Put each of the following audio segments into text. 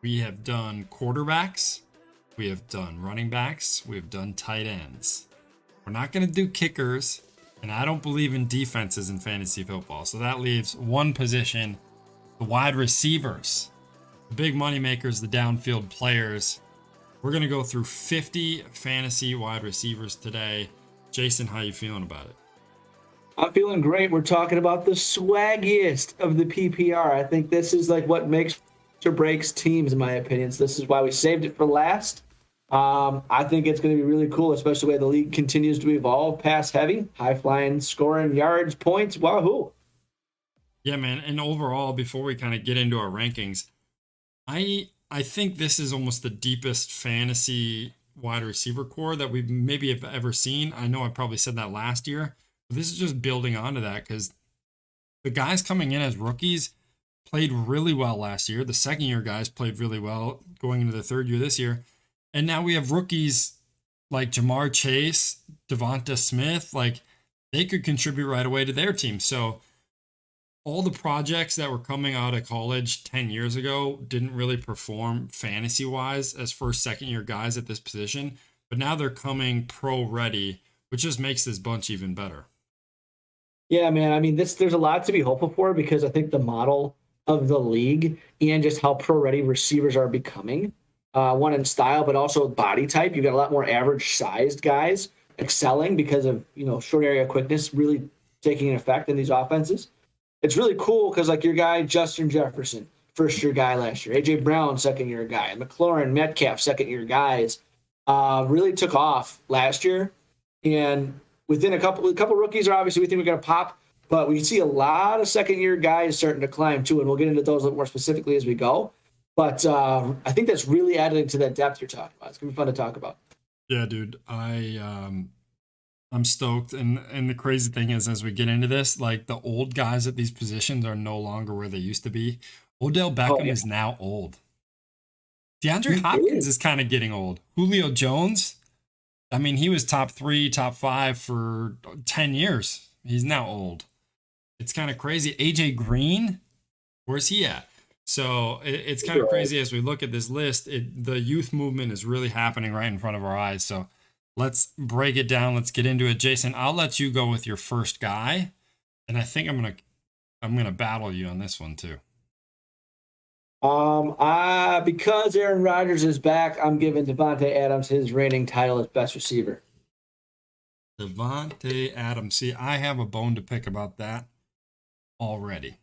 We have done quarterbacks, we have done running backs, we have done tight ends. We're not going to do kickers, and I don't believe in defenses in fantasy football. So that leaves one position, the wide receivers, the big money makers, the downfield players. We're going to go through 50 fantasy wide receivers today. Jason, how you feeling about it? I'm feeling great. We're talking about the swaggiest of the PPR. I think this is like what makes or breaks teams, in my opinion. So this is why we saved it for last. I think it's going to be really cool, especially the way the league continues to evolve. Pass heavy, high flying, scoring, yards, points. Wahoo! Yeah, man. And overall, before we kind of get into our rankings, I think this is almost the deepest fantasy wide receiver core that we maybe have ever seen. I know I probably said that last year, but this is just building onto that because the guys coming in as rookies played really well last year. The second year guys played really well going into the third year this year. And now we have rookies like Jamar Chase, Devonta Smith, like they could contribute right away to their team. So all the projects that were coming out of college 10 years ago didn't really perform fantasy wise as first, second year guys at this position. But now they're coming pro ready, which just makes this bunch even better. Yeah, man. I mean, there's a lot to be hopeful for because I think the model of the league and just how pro ready receivers are becoming, one in style, but also body type. You've got a lot more average sized guys excelling because of short area quickness really taking an effect in these offenses. It's really cool because like your guy Justin Jefferson, first year guy last year, AJ Brown, second year guy, McLaurin, Metcalf, second year guys, really took off last year, and within a couple rookies are obviously we think we're going to pop, but we see a lot of second year guys starting to climb too, and we'll get into those a little more specifically as we go. But I think that's really adding to that depth you're talking about. It's gonna be fun to talk about. Yeah, dude. I'm stoked. And the crazy thing is as we get into this, like the old guys at these positions are no longer where they used to be. Odell Oh Beckham yeah, is now old. DeAndre he Hopkins is. is kind of getting old. Julio Jones, I mean, he was top 3, top 5 for 10 years. He's now old. It's kind of crazy. AJ Green, where's he at? So it's kind of Right. crazy as we look at this list. The youth movement is really happening right in front of our eyes. So let's break it down. Let's get into it. Jason, I'll let you go with your first guy, and I think I'm gonna battle you on this one too. Because Aaron Rodgers is back, I'm giving Devonte Adams his reigning title as best receiver. Devonte Adams. See, I have a bone to pick about that already.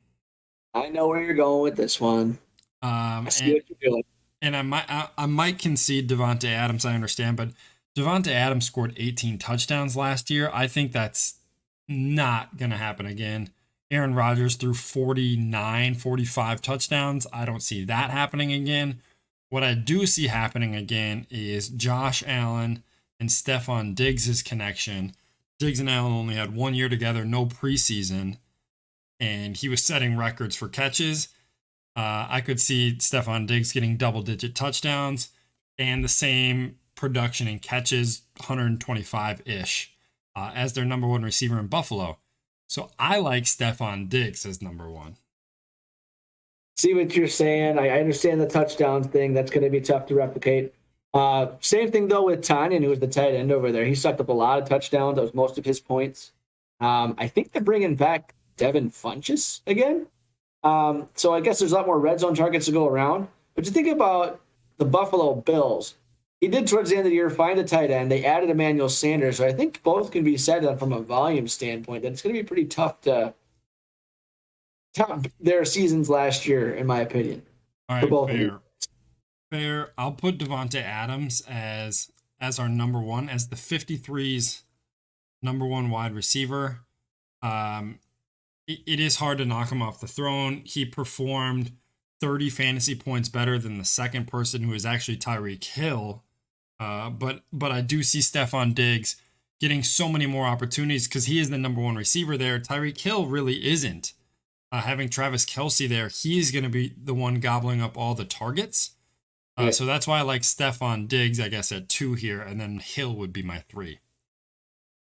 I know where you're going with this one. I see And what you're doing. I might concede Devonte Adams. I understand, but Devonte Adams scored 18 touchdowns last year. I think that's not gonna happen again. Aaron Rodgers threw 49, 45 touchdowns. I don't see that happening again. What I do see happening again is Josh Allen and Stefon Diggs' connection. Diggs and Allen only had 1 year together, no preseason, and he was setting records for catches. I could see Stefon Diggs getting double digit touchdowns and the same production in catches, 125 ish, as their number one receiver in Buffalo. So I like Stefon Diggs as number one. See what you're saying. I understand the touchdowns thing. That's going to be tough to replicate. Same thing though with Tanyan, who was the tight end over there. He sucked up a lot of touchdowns. That was most of his points. I think they're bringing back Devin Funchess again. So I guess there's a lot more red zone targets to go around. But you think about the Buffalo Bills. He did towards the end of the year find a tight end. They added Emmanuel Sanders. So I think both can be said that from a volume standpoint that it's going to be pretty tough to top their seasons last year, in my opinion, All for right, both of these. fair. Fair. I'll put Devonte Adams as our number one, as the 53's number one wide receiver. Um, it is hard to knock him off the throne. He performed 30 fantasy points better than the second person, who is actually Tyreek Hill. But I do see Stefon Diggs getting so many more opportunities because he is the number one receiver there. Tyreek Hill really isn't. Having Travis Kelsey there, he's going to be the one gobbling up all the targets. Yeah. So that's why I like Stefon Diggs, I guess, at 2 here, and then Hill would be my 3.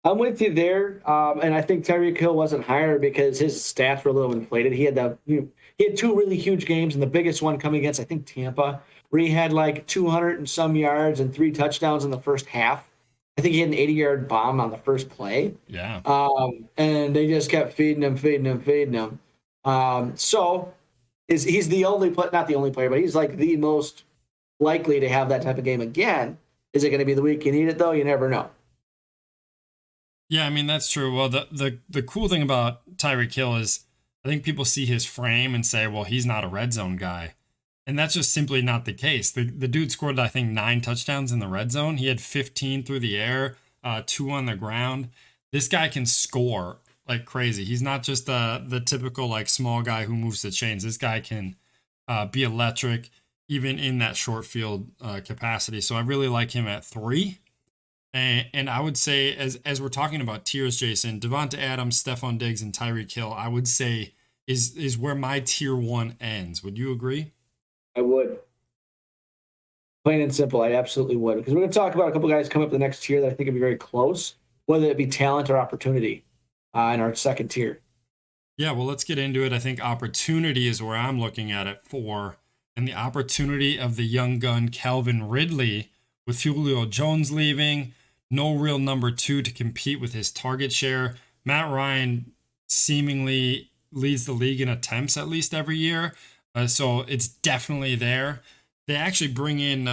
I'm with you there, and I think Tyreek Hill wasn't higher because his stats were a little inflated. He had two really huge games, and the biggest one coming against I think Tampa, where he had like 200 and some yards and three touchdowns in the first half. I think he had an 80-yard bomb on the first play, Yeah. and they just kept feeding him, feeding him, feeding him. So he's the only not the only player, but he's like the most likely to have that type of game again. Is it going to be the week you need it though? You never know. Yeah, I mean that's true. Well, the cool thing about Tyreek Hill is I think people see his frame and say, well, he's not a red zone guy. And that's just simply not the case. The dude scored, I think, 9 touchdowns in the red zone. He had 15 through the air, 2 on the ground. This guy can score like crazy. He's not just the typical like small guy who moves the chains. This guy can be electric even in that short field capacity. So I really like him at 3. And I would say, as we're talking about tiers, Jason, Devonta Adams, Stefon Diggs, and Tyreek Hill, I would say is where my tier 1 ends. Would you agree? I would. Plain and simple, I absolutely would. Because we're going to talk about a couple guys coming up the next tier that I think would be very close, whether it be talent or opportunity in our second tier. Yeah, well, let's get into it. I think opportunity is where I'm looking at it for. And the opportunity of the young gun, Kelvin Ridley, with Julio Jones leaving, no real number 2 to compete with his target share. Matt Ryan seemingly leads the league in attempts at least every year. So it's definitely there. They actually bring in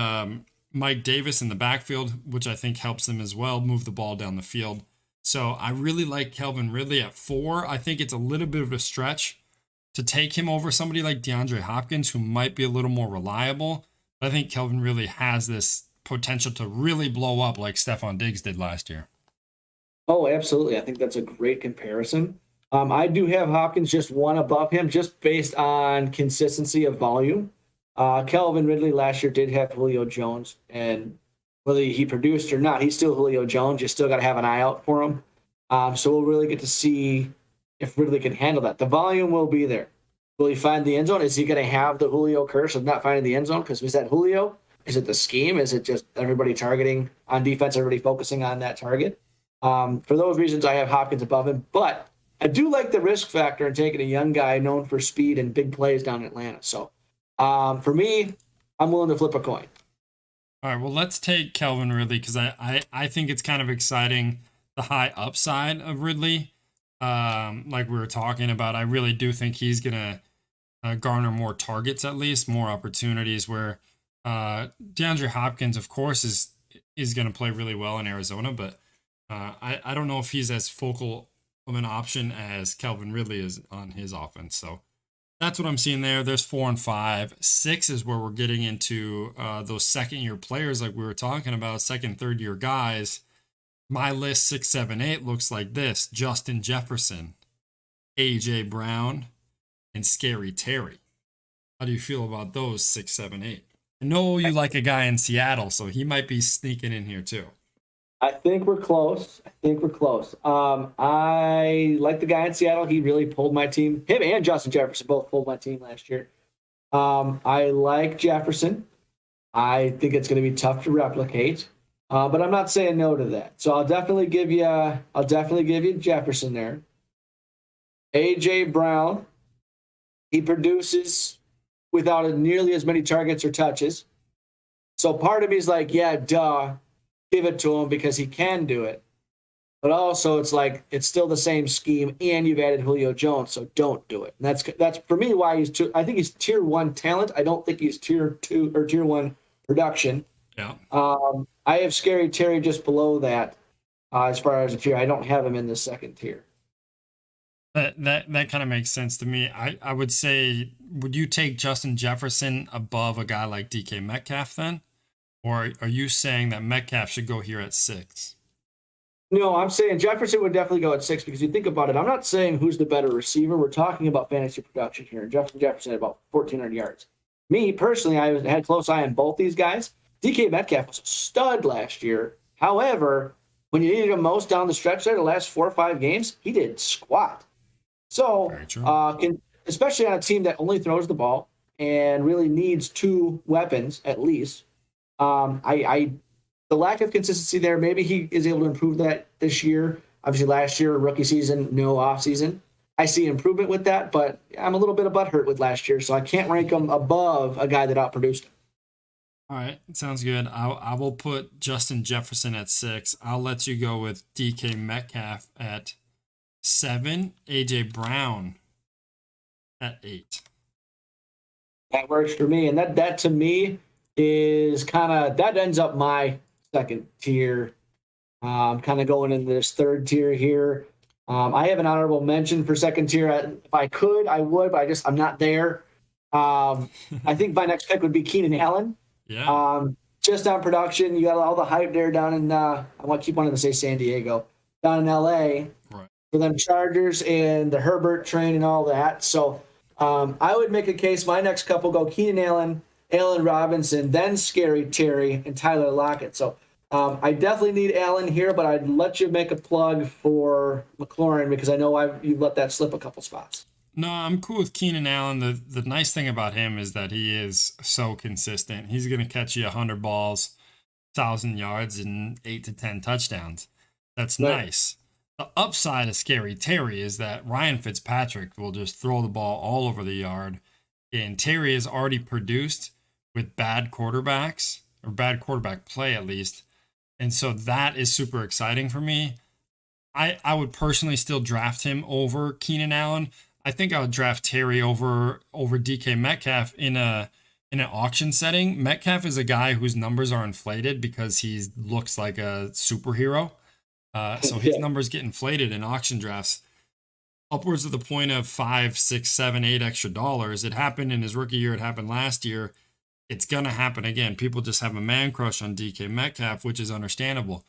Mike Davis in the backfield, which I think helps them as well move the ball down the field. So I really like Kelvin Ridley at 4. I think it's a little bit of a stretch to take him over somebody like DeAndre Hopkins, who might be a little more reliable. But I think Kelvin Ridley has this potential to really blow up like Stefon Diggs did last year. Oh, absolutely. I think that's a great comparison. I do have Hopkins just 1 above him, just based on consistency of volume. Kelvin Ridley last year did have Julio Jones, and whether he produced or not, he's still Julio Jones. You still got to have an eye out for him. So we'll really get to see if Ridley can handle that. The volume will be there. Will he find the end zone? Is he going to have the Julio curse of not finding the end zone? Because was that Julio? Is it the scheme? Is it just everybody targeting on defense, everybody focusing on that target? For those reasons, I have Hopkins above him. But I do like the risk factor in taking a young guy known for speed and big plays down in Atlanta. So for me, I'm willing to flip a coin. All right, well, let's take Kelvin Ridley because I think it's kind of exciting, the high upside of Ridley. Like we were talking about, I really do think he's going to garner more targets, at least, more opportunities where DeAndre Hopkins, of course, is going to play really well in Arizona, but I don't know if he's as focal of an option as Kelvin Ridley is on his offense. So that's what I'm seeing there. There's 4 and 5. 6 is where we're getting into those second-year players like we were talking about, second, third-year guys. My list, 6, 7, 8, looks like this. Justin Jefferson, A.J. Brown, and Scary Terry. How do you feel about those 6, 7, 8? I know you like a guy in Seattle, so he might be sneaking in here too. I think we're close. I like the guy in Seattle. He really pulled my team. Him and Justin Jefferson both pulled my team last year. I like Jefferson. I think it's going to be tough to replicate, but I'm not saying no to that. So I'll definitely give you Jefferson there. A.J. Brown, he produces without nearly as many targets or touches. So part of me is like, yeah, duh, give it to him because he can do it. But also it's like it's still the same scheme, and you've added Julio Jones, so don't do it. And that's for me why I think he's tier 1 talent. I don't think he's tier 2 or tier 1 production. Yeah. I have Scary Terry just below that as far as a tier. I don't have him in the second tier. That kind of makes sense to me. I would say, would you take Justin Jefferson above a guy like DK Metcalf then? Or are you saying that Metcalf should go here at 6? No, I'm saying Jefferson would definitely go at 6 because you think about it. I'm not saying who's the better receiver. We're talking about fantasy production here. Justin Jefferson had about 1,400 yards. Me, personally, I had a close eye on both these guys. DK Metcalf was a stud last year. However, when you needed him most down the stretch there, the last 4 or 5 games, he did squat. So, especially on a team that only throws the ball and really needs 2 weapons at least, I the lack of consistency there, maybe he is able to improve that this year. Obviously, last year, rookie season, no off season. I see improvement with that, but I'm a little bit of butthurt with last year, so I can't rank him above a guy that outproduced him. All right, sounds good. I will put Justin Jefferson at 6. I'll let you go with DK Metcalf at 7. AJ Brown at 8. That works for me, and that to me is that ends up my second tier. Kind of going into this third tier here. I have an honorable mention for second tier. If I could, I would, but I'm not there. I think my next pick would be Keenan Allen. Yeah. Just on production, you got all the hype there down in I keep wanting to say San Diego, down in LA, Right. For them Chargers and the Herbert train and all that. So I would make a case. My next couple go Keenan Allen, Allen Robinson, then Scary Terry and Tyler Lockett. So I definitely need Allen here, but I'd let you make a plug for McLaurin because I know you've let that slip a couple spots. No, I'm cool with Keenan Allen. The nice thing about him is that he is so consistent. He's going to catch you 100 balls, 1,000 yards, and 8 to 10 touchdowns. That's Right. nice. The upside of Scary Terry is that Ryan Fitzpatrick will just throw the ball all over the yard. And Terry has already produced with bad quarterbacks, or bad quarterback play at least. And so that is super exciting for me. I would personally still draft him over Keenan Allen. I think I would draft Terry over DK Metcalf in an auction setting. Metcalf is a guy whose numbers are inflated because he looks like a superhero. So his numbers get inflated in auction drafts upwards of the point of $5, $6, $7, $8 extra dollars. It happened in his rookie year. It happened last year. It's going to happen again. People just have a man crush on DK Metcalf, which is understandable.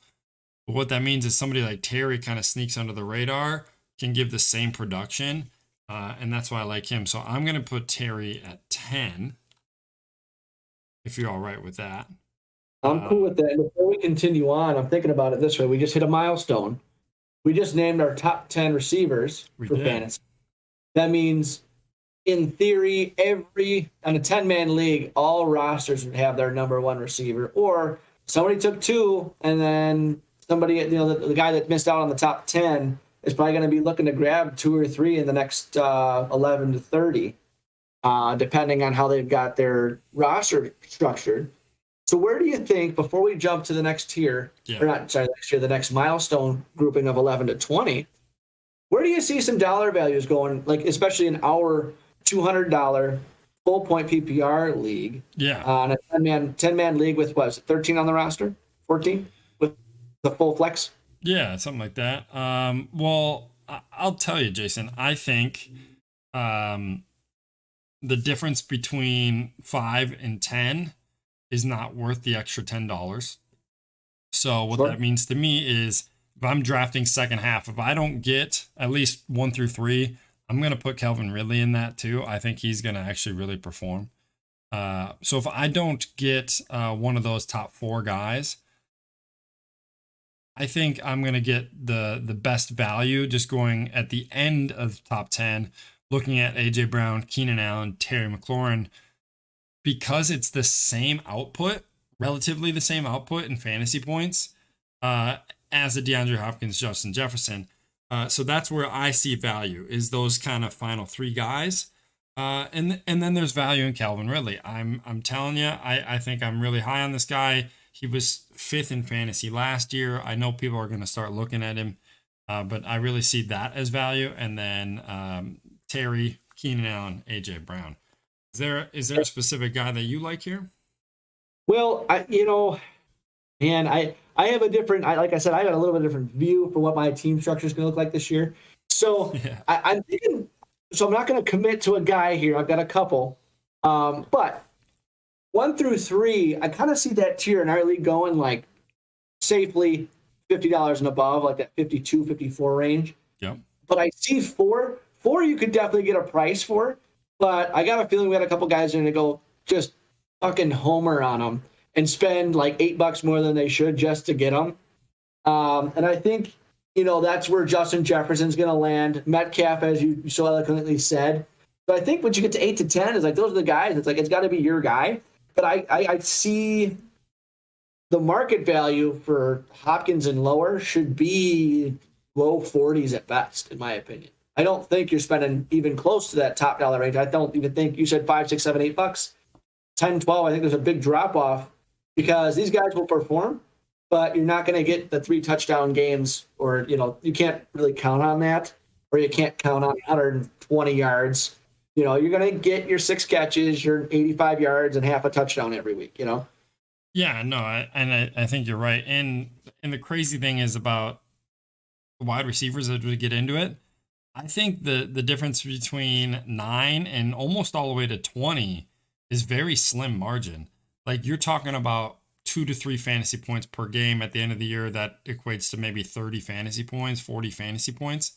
But what that means is somebody like Terry kind of sneaks under the radar, can give the same production. And that's why I like him. So I'm going to put Terry at 10, if you're all right with that. I'm cool with that. And before we continue on, I'm thinking about it this way. We just hit a milestone. We just named our top 10 receivers for fantasy. That means, in theory, on a 10-man league, all rosters would have their number one receiver. Or somebody took 2, and then somebody, the guy that missed out on the top 10 is probably going to be looking to grab 2 or 3 in the next 11 to 30, depending on how they've got their roster structured. So where do you think, before we jump to the next tier, the next milestone grouping of 11 to 20, where do you see some dollar values going, like especially in our $200 full point PPR league? Yeah. On a 10-man league with, what is it, 13 on the roster? 14 with the full flex? Yeah, something like that. Well, I'll tell you, Jason, I think the difference between 5 and 10 is not worth the extra $10. So what that means to me is if I'm drafting second half, if I don't get at least 1 through 3, I'm going to put Kelvin Ridley in that too. I think he's going to actually really perform. So if I don't get one of those top 4 guys, I think I'm going to get the best value just going at the end of the top 10, looking at AJ Brown, Keenan Allen, Terry McLaurin, because it's the same output, relatively the same output in fantasy points as a DeAndre Hopkins, Justin Jefferson. So that's where I see value, is those kind of final 3 guys. And then there's value in Calvin Ridley. I'm telling you, I think I'm really high on this guy. He was 5th in fantasy last year. I know people are going to start looking at him, but I really see that as value. And then Terry, Keenan Allen, AJ Brown. Is there a specific guy that you like here? Well, I have a different, like I said, I got a little bit different view for what my team structure is going to look like this year. So I'm thinking, so I'm not going to commit to a guy here. I've got a couple, but 1 through 3, I kind of see that tier in our league going like safely $50 and above, like that 52, 54 range. Yep. But I see 4 you could definitely get a price for. But I got a feeling we had a couple guys in to go just fucking homer on them and spend like $8 more than they should just to get them. And I think, that's where Justin Jefferson's going to land. Metcalf, as you so eloquently said. But I think once you get to 8 to 10, it's like those are the guys. It's like it's got to be your guy. But I see the market value for Hopkins and lower should be low 40s at best, in my opinion. I don't think you're spending even close to that top dollar range. I don't even think you said 5, 6, 7, $8, 10, 12. I think there's a big drop off because these guys will perform, but you're not going to get the 3 touchdown games, or you can't really count on that, or you can't count on 120 yards. You're going to get your 6 catches, your 85 yards, and half a touchdown every week. Yeah, no, I think you're right. And the crazy thing is about the wide receivers as we get into it. I think the difference between 9 and almost all the way to 20 is very slim margin. Like, you're talking about 2 to 3 fantasy points per game at the end of the year. That equates to maybe 30 fantasy points, 40 fantasy points.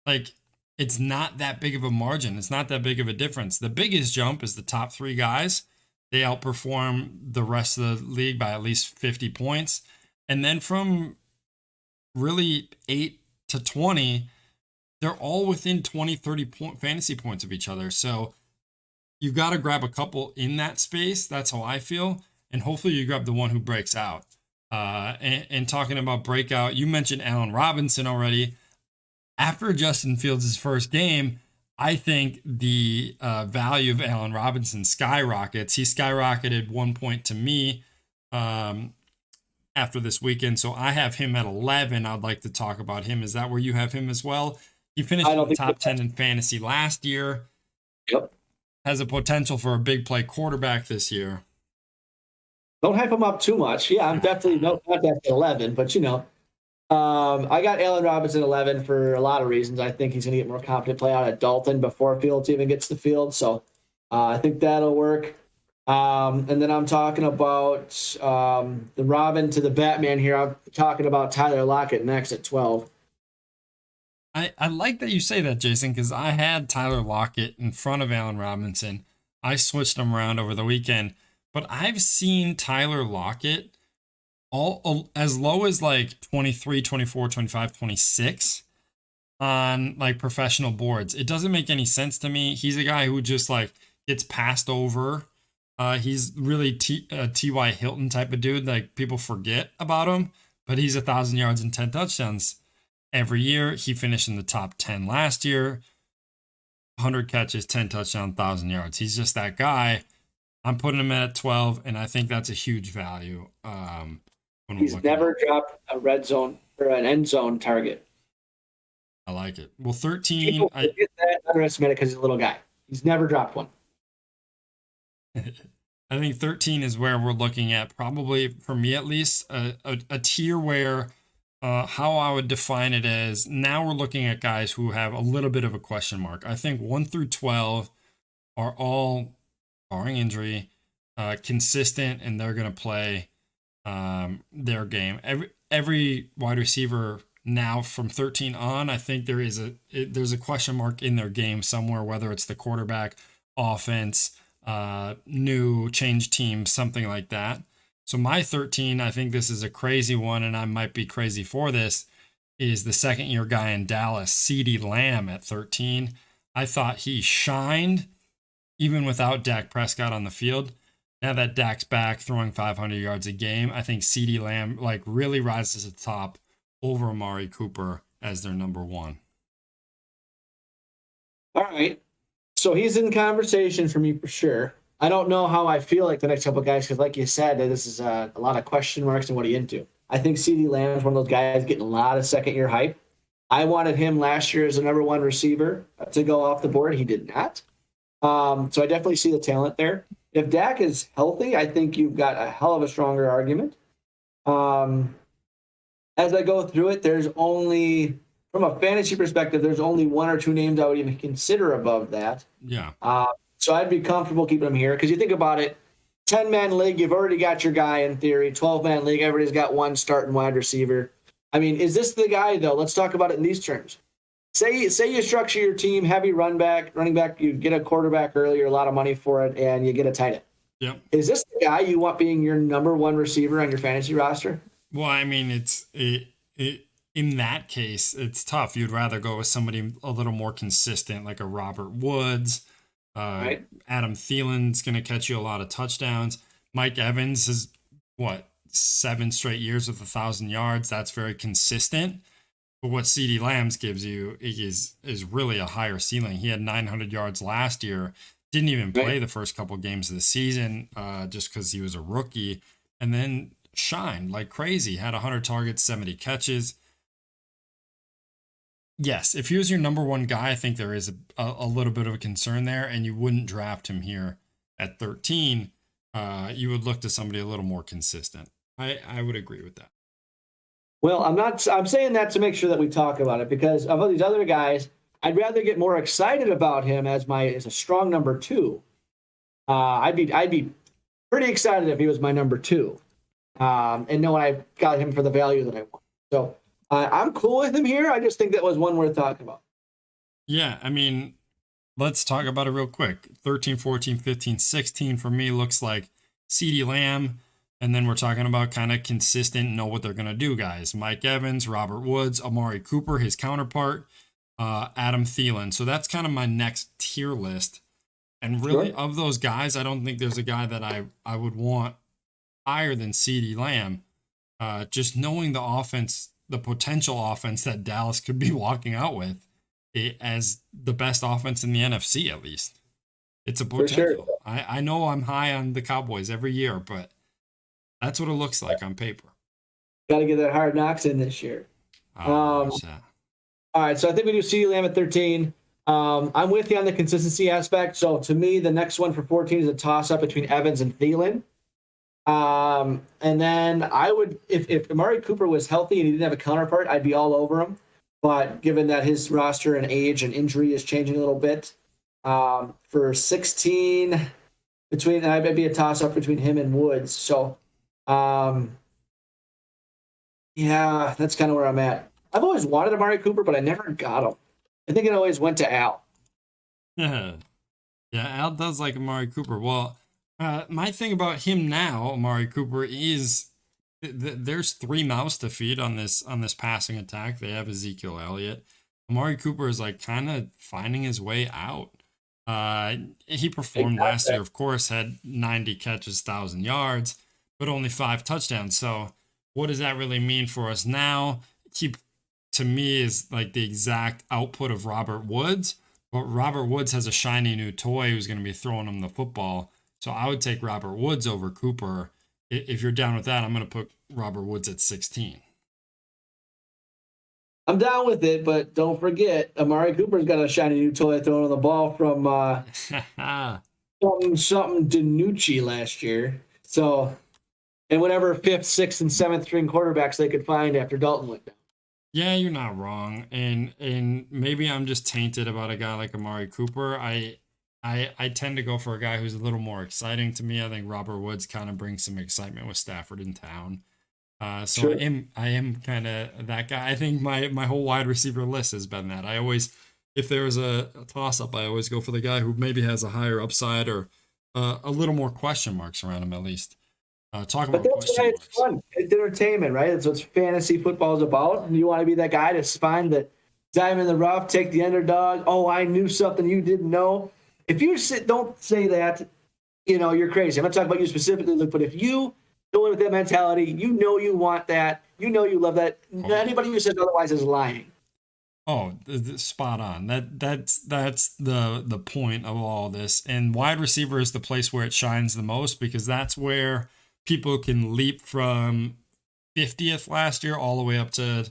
Like, it's not that big of a margin. It's not that big of a difference. The biggest jump is the top 3 guys. They outperform the rest of the league by at least 50 points. And then from really 8 to 20, they're all within 20, 30 fantasy points of each other. So you've got to grab a couple in that space. That's how I feel. And hopefully you grab the one who breaks out. And talking about breakout, you mentioned Allen Robinson already. After Justin Fields' first game, I think the value of Allen Robinson skyrockets. He skyrocketed 1 point to me after this weekend. So I have him at 11. I'd like to talk about him. Is that where you have him as well? He finished in the top 10 in fantasy last year. Yep. Has a potential for a big play quarterback this year. Don't hype him up too much. Yeah, I'm definitely not that 11, but I got Allen Robinson 11 for a lot of reasons. I think he's going to get more confident play out at Dalton before Fields even gets the field. So I think that'll work. And then I'm talking about the Robin to the Batman here. I'm talking about Tyler Lockett next at 12. I like that you say that, Jason, because I had Tyler Lockett in front of Allen Robinson. I switched them around over the weekend, but I've seen Tyler Lockett all as low as like 23, 24, 25, 26 on like professional boards. It doesn't make any sense to me. He's a guy who just like gets passed over. He's really T.Y. Hilton type of dude. Like, people forget about him, but he's 1,000 yards and 10 touchdowns every year. He finished in the top 10 last year. 100 catches, 10 touchdowns, 1,000 yards. He's just that guy. I'm putting him at 12, and I think that's a huge value. He's never dropped a red zone or an end zone target. I like it. Well, 13. People forget that, underestimate it because he's a little guy. He's never dropped one. I think 13 is where we're looking at, probably for me at least, a tier where how I would define it as now we're looking at guys who have a little bit of a question mark. I think 1 through 12 are all, barring injury, consistent, and they're going to play their game. Every wide receiver now from 13 on, I think there's a question mark in their game somewhere, whether it's the quarterback, offense, new change team, something like that. So my 13, I think this is a crazy one, and I might be crazy for this, is the second-year guy in Dallas, CeeDee Lamb at 13. I thought he shined even without Dak Prescott on the field. Now that Dak's back throwing 500 yards a game, I think CeeDee Lamb like really rises to the top over Amari Cooper as their number 1. All right. So he's in conversation for me for sure. I don't know how I feel like the next couple of guys, because like you said, this is a lot of question marks and what he into. I think CeeDee Lamb is one of those guys getting a lot of second-year hype. I wanted him last year as the number 1 receiver to go off the board. He did not. So I definitely see the talent there. If Dak is healthy, I think you've got a hell of a stronger argument. As I go through it, there's only, from a fantasy perspective, there's only 1 or 2 names I would even consider above that. Yeah. So I'd be comfortable keeping him here because you think about it, 10-man league, you've already got your guy in theory. 12-man league, everybody's got 1 starting wide receiver. I mean, is this the guy, though? Let's talk about it in these terms. Say you structure your team, heavy running back, you get a quarterback earlier, a lot of money for it, and you get a tight end. Yep. Is this the guy you want being your number 1 receiver on your fantasy roster? Well, I mean, in that case, it's tough. You'd rather go with somebody a little more consistent, like a Robert Woods. Right. Adam Thielen's going to catch you a lot of touchdowns. Mike Evans is, 7 straight years with 1,000 yards. That's very consistent. But what CeeDee Lamb's gives you is really a higher ceiling. He had 900 yards last year. Didn't even play the first couple of games of the season just because he was a rookie. And then shined like crazy. Had 100 targets, 70 catches. Yes, if he was your number one guy, I think there is a little bit of a concern there. And you wouldn't draft him here at 13. You would look to somebody a little more consistent. I would agree with that. Well, I'm saying that to make sure that we talk about it because of all these other guys, I'd rather get more excited about him as a strong number 2. I'd be pretty excited if he was my number 2, and know I got him for the value that I want. So I'm cool with him here. I just think that was one worth talking about. Yeah, I mean, let's talk about it real quick. 13, 14, 15, 16 for me looks like CeeDee Lamb. And then we're talking about kind of consistent, know what they're going to do, guys. Mike Evans, Robert Woods, Amari Cooper, his counterpart, Adam Thielen. So that's kind of my next tier list. And really, of those guys, I don't think there's a guy that I would want higher than CeeDee Lamb. Just knowing the offense, the potential offense that Dallas could be walking out with as the best offense in the NFC, at least. It's a potential. Sure. I know I'm high on the Cowboys every year, but that's what it looks like on paper. Got to get that Hard Knocks in this year. All right, so I think we do CeeDee Lamb at 13. I'm with you on the consistency aspect. So to me, the next one for 14 is a toss-up between Evans and Thielen. And then I would, if Amari Cooper was healthy and he didn't have a counterpart, I'd be all over him. But given that his roster and age and injury is changing a little bit, for 16, I'd be a toss-up between him and Woods. So, yeah, that's kind of where I'm at. I've always wanted Amari Cooper, but I never got him. I think it always went to Al. Yeah, Al does like Amari Cooper. Well, my thing about him now, Amari Cooper, is there's 3 mouths to feed on this passing attack. They have Ezekiel Elliott. Amari Cooper is like kind of finding his way out. He performed last year, of course, had 90 catches, 1,000 yards, but only 5 touchdowns. So what does that really mean for us now? He, to me, is like the exact output of Robert Woods, but Robert Woods has a shiny new toy who's going to be throwing him the football. So I would take Robert Woods over Cooper. If you're down with that, I'm going to put Robert Woods at 16. I'm down with it, but don't forget, Amari Cooper's got a shiny new toy throwing on the ball from something DiNucci last year. So, and whatever 5th, 6th, and 7th string quarterbacks they could find after Dalton went down. Yeah, you're not wrong, and maybe I'm just tainted about a guy like Amari Cooper. I tend to go for a guy who's a little more exciting to me. I think Robert Woods kind of brings some excitement with Stafford in town. So sure. I am kind of that guy. I think my whole wide receiver list has been that. I always, if there was a toss-up, I always go for the guy who maybe has a higher upside or a little more question marks around him at least. Talk about but that's why it's fun. It's entertainment, right? That's what fantasy football is about. And you want to be that guy to find the diamond in the rough, take the underdog. Oh, I knew something you didn't know. If you don't say that, you're crazy. I'm not talking about you specifically, Luke, but if you go in with that mentality, you want that, you love that. Oh. Anybody who says otherwise is lying. Oh, spot on. That's the point of all this. And wide receiver is the place where it shines the most because that's where people can leap from 50th last year all the way up to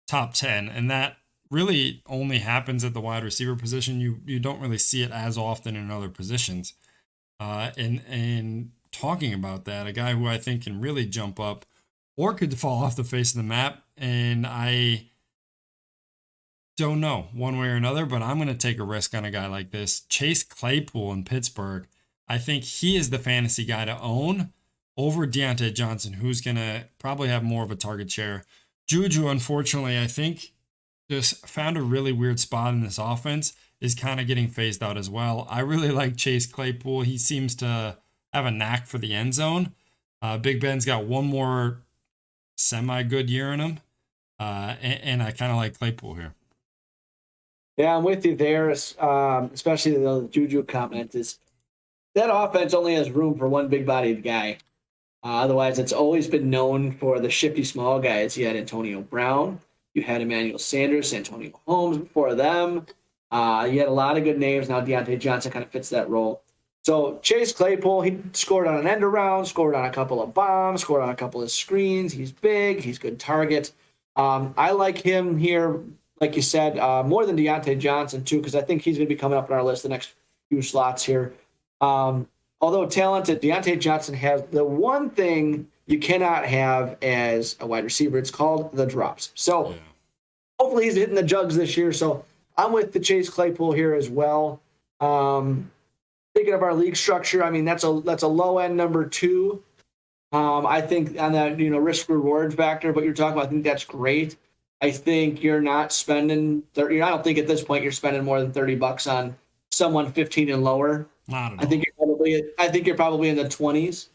top 10. And that really only happens at the wide receiver position. You don't really see it as often in other positions. And talking about that, a guy who I think can really jump up or could fall off the face of the map, and I don't know one way or another, but I'm going to take a risk on a guy like this. Chase Claypool in Pittsburgh. I think he is the fantasy guy to own over Deontay Johnson, who's going to probably have more of a target share. Juju, unfortunately, I think just found a really weird spot in this offense, is kind of getting phased out as well. I really like Chase Claypool. He seems to have a knack for the end zone. Big Ben's got one more semi-good year in him, and I kind of like Claypool here. Yeah, I'm with you there, especially the Juju comment is that offense only has room for one big-bodied guy. Otherwise, it's always been known for the shifty small guys. You had Antonio Brown, you had Emmanuel Sanders, Antonio Holmes before them. You had a lot of good names. Now Deontay Johnson kind of fits that role. So Chase Claypool, he scored on an end around, scored on a couple of bombs, scored on a couple of screens. He's big. He's good target. I like him here, like you said, more than Deontay Johnson too, because I think he's going to be coming up on our list the next few slots here. Although talented, Deontay Johnson has the one thing you cannot have as a wide receiver. It's called the drops. So hopefully he's hitting the jugs this year. So I'm with the Chase Claypool here as well. Thinking of our league structure, I mean that's a low end number 2. I think on that risk reward factor, what you're talking about, I think that's great. I think you're not spending 30. I don't think at this point you're spending more than $30 on someone 15 and lower. Not at all. I think you're probably in the 20s.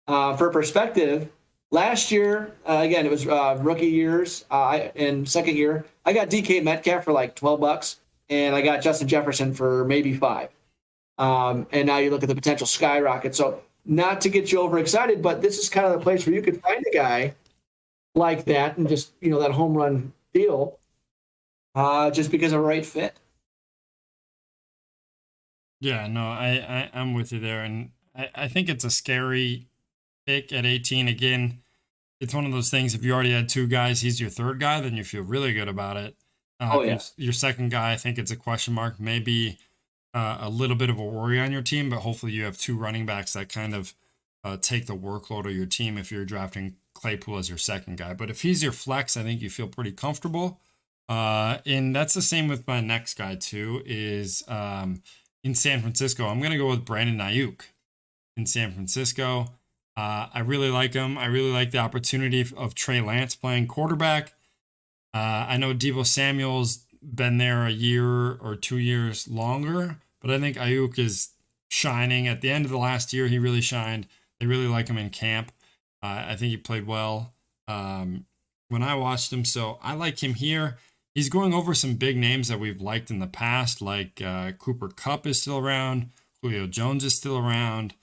For perspective, last year, again, it was rookie years. And second year, I got DK Metcalf for like $12, and I got Justin Jefferson for maybe $5. And now you look at the potential skyrocket. So not to get you overexcited, but this is kind of the place where you could find a guy like that and just that home run deal, just because of a right fit. Yeah, no, I'm with you there. And I think it's a scary pick at 18. Again, it's one of those things, if you already had 2 guys, he's your 3rd guy, then you feel really good about it. Your 2nd guy, I think it's a question mark, maybe a little bit of a worry on your team, but hopefully you have 2 running backs that kind of take the workload of your team if you're drafting Claypool as your 2nd guy. But if he's your flex, I think you feel pretty comfortable. And that's the same with my next guy too, is in San Francisco. I'm going to go with Brandon Nyuk in San Francisco. I really like him. I really like the opportunity of Trey Lance playing quarterback. I know Deebo Samuel's been there a year or 2 years longer, but I think Ayuk is shining. At the end of the last year, he really shined. They really like him in camp. I think he played well when I watched him, so I like him here. He's going over some big names that we've liked in the past, like Cooper Kupp is still around, Julio Jones is still around,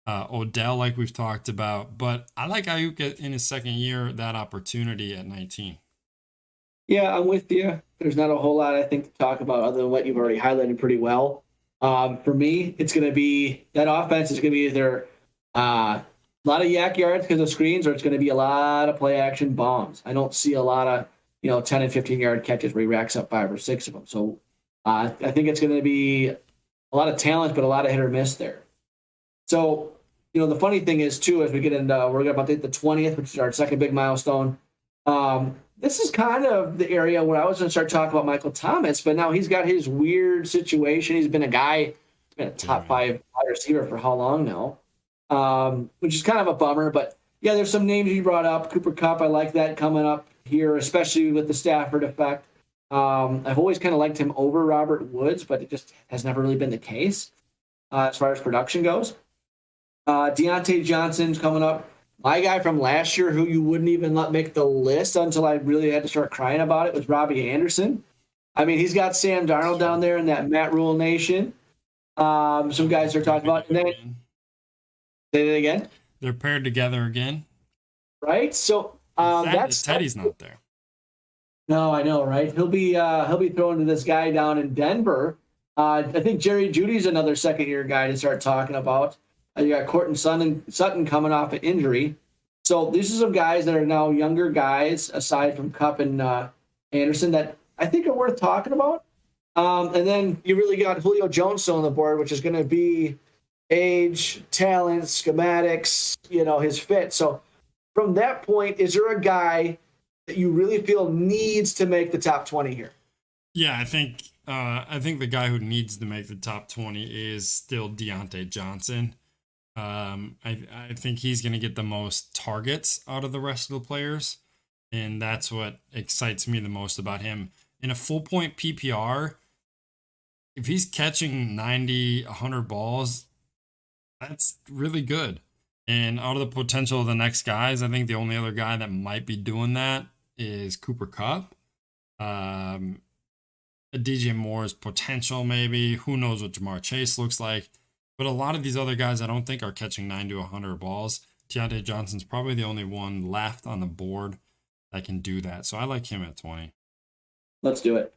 Odell, like we've talked about. But I like Ayuk in his 2nd year, that opportunity at 19. Yeah, I'm with you. There's not a whole lot, I think, to talk about other than what you've already highlighted pretty well. For me, it's going to be that offense is going to be either a lot of yak yards because of screens, or it's going to be a lot of play action bombs. I don't see a lot of 10 and 15-yard catches where he racks up 5 or 6 of them. So I think it's going to be a lot of talent, but a lot of hit or miss there. So, the funny thing is, too, as we get into, we're about to hit the 20th, which is our 2nd big milestone. This is kind of the area where I was going to start talking about Michael Thomas, but now he's got his weird situation. He's been a top 5 wide receiver for how long now, which is kind of a bummer. But, yeah, there's some names you brought up. Cooper Kupp, I like that coming up here, especially with the Stafford effect. I've always kind of liked him over Robert Woods, but it just has never really been the case as far as production goes. Deontay Johnson's coming up. My guy from last year, who you wouldn't even let make the list until I really had to start crying about it, was Robbie Anderson. I mean, he's got Sam Darnold down there in that Matt Rule Nation. Some guys are talking about. And then, say that again. They're paired together again, right? So Teddy's not there. No, I know, right? He'll be throwing to this guy down in Denver. I think Jerry Judy's another 2nd-year guy to start talking about. You got Courtland Sutton coming off an injury. So these are some guys that are now younger guys, aside from Kupp and Anderson, that I think are worth talking about. And then you really got Julio Jones still on the board, which is going to be age, talent, schematics, his fit. So from that point, is there a guy that you really feel needs to make the top 20 here? Yeah, I think the guy who needs to make the top 20 is still Deontay Johnson. I think he's going to get the most targets out of the rest of the players, and that's what excites me the most about him. In a full point PPR, if he's catching 90, 100 balls, that's really good. And out of the potential of the next guys, I think the only other guy that might be doing that is Cooper Kupp. DJ Moore's potential, maybe. Who knows what Jamar Chase looks like. But a lot of these other guys I don't think are catching 90 to 100 balls. Deontay Johnson's probably the only one left on the board that can do that. So I like him at 20. Let's do it.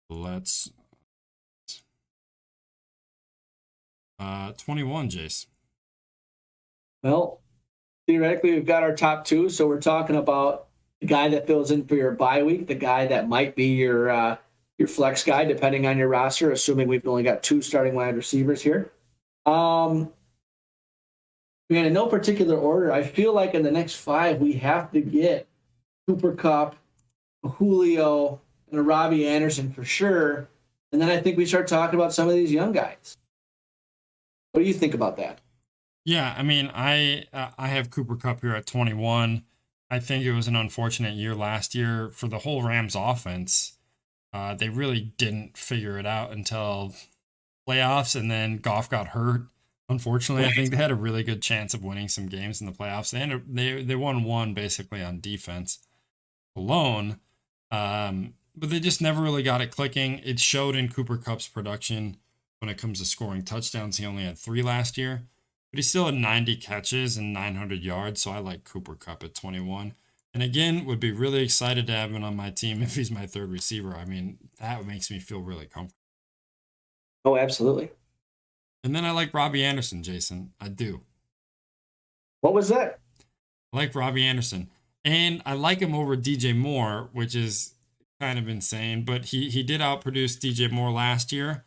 Let's 21, Jace. Well, theoretically, we've got our top two. So we're talking about the guy that fills in for your bye week, the guy that might be your flex guy, depending on your roster, assuming we've only got two starting wide receivers here. In no particular order, I feel like in the next five, we have to get Cooper Kupp, Julio, and a Robbie Anderson for sure. And then I think we start talking about some of these young guys. What do you think about that? Yeah, I mean, I have Cooper Kupp here at 21. I think it was an unfortunate year last year for the whole Rams offense. They really didn't figure it out until playoffs, and then Goff got hurt. Unfortunately, I think they had a really good chance of winning some games in the playoffs. They won one basically on defense alone, but they just never really got it clicking. It showed in Cooper Kupp's production when it comes to scoring touchdowns. He only had 3 last year, but he still had 90 catches and 900 yards. So I like Cooper Kupp at 21. And again, would be really excited to have him on my team if he's my third receiver. I mean, that makes me feel really comfortable. Oh, absolutely. And then I like Robbie Anderson, Jason. I do. What was that? I like Robbie Anderson. And I like him over DJ Moore, which is kind of insane. But he did outproduce DJ Moore last year.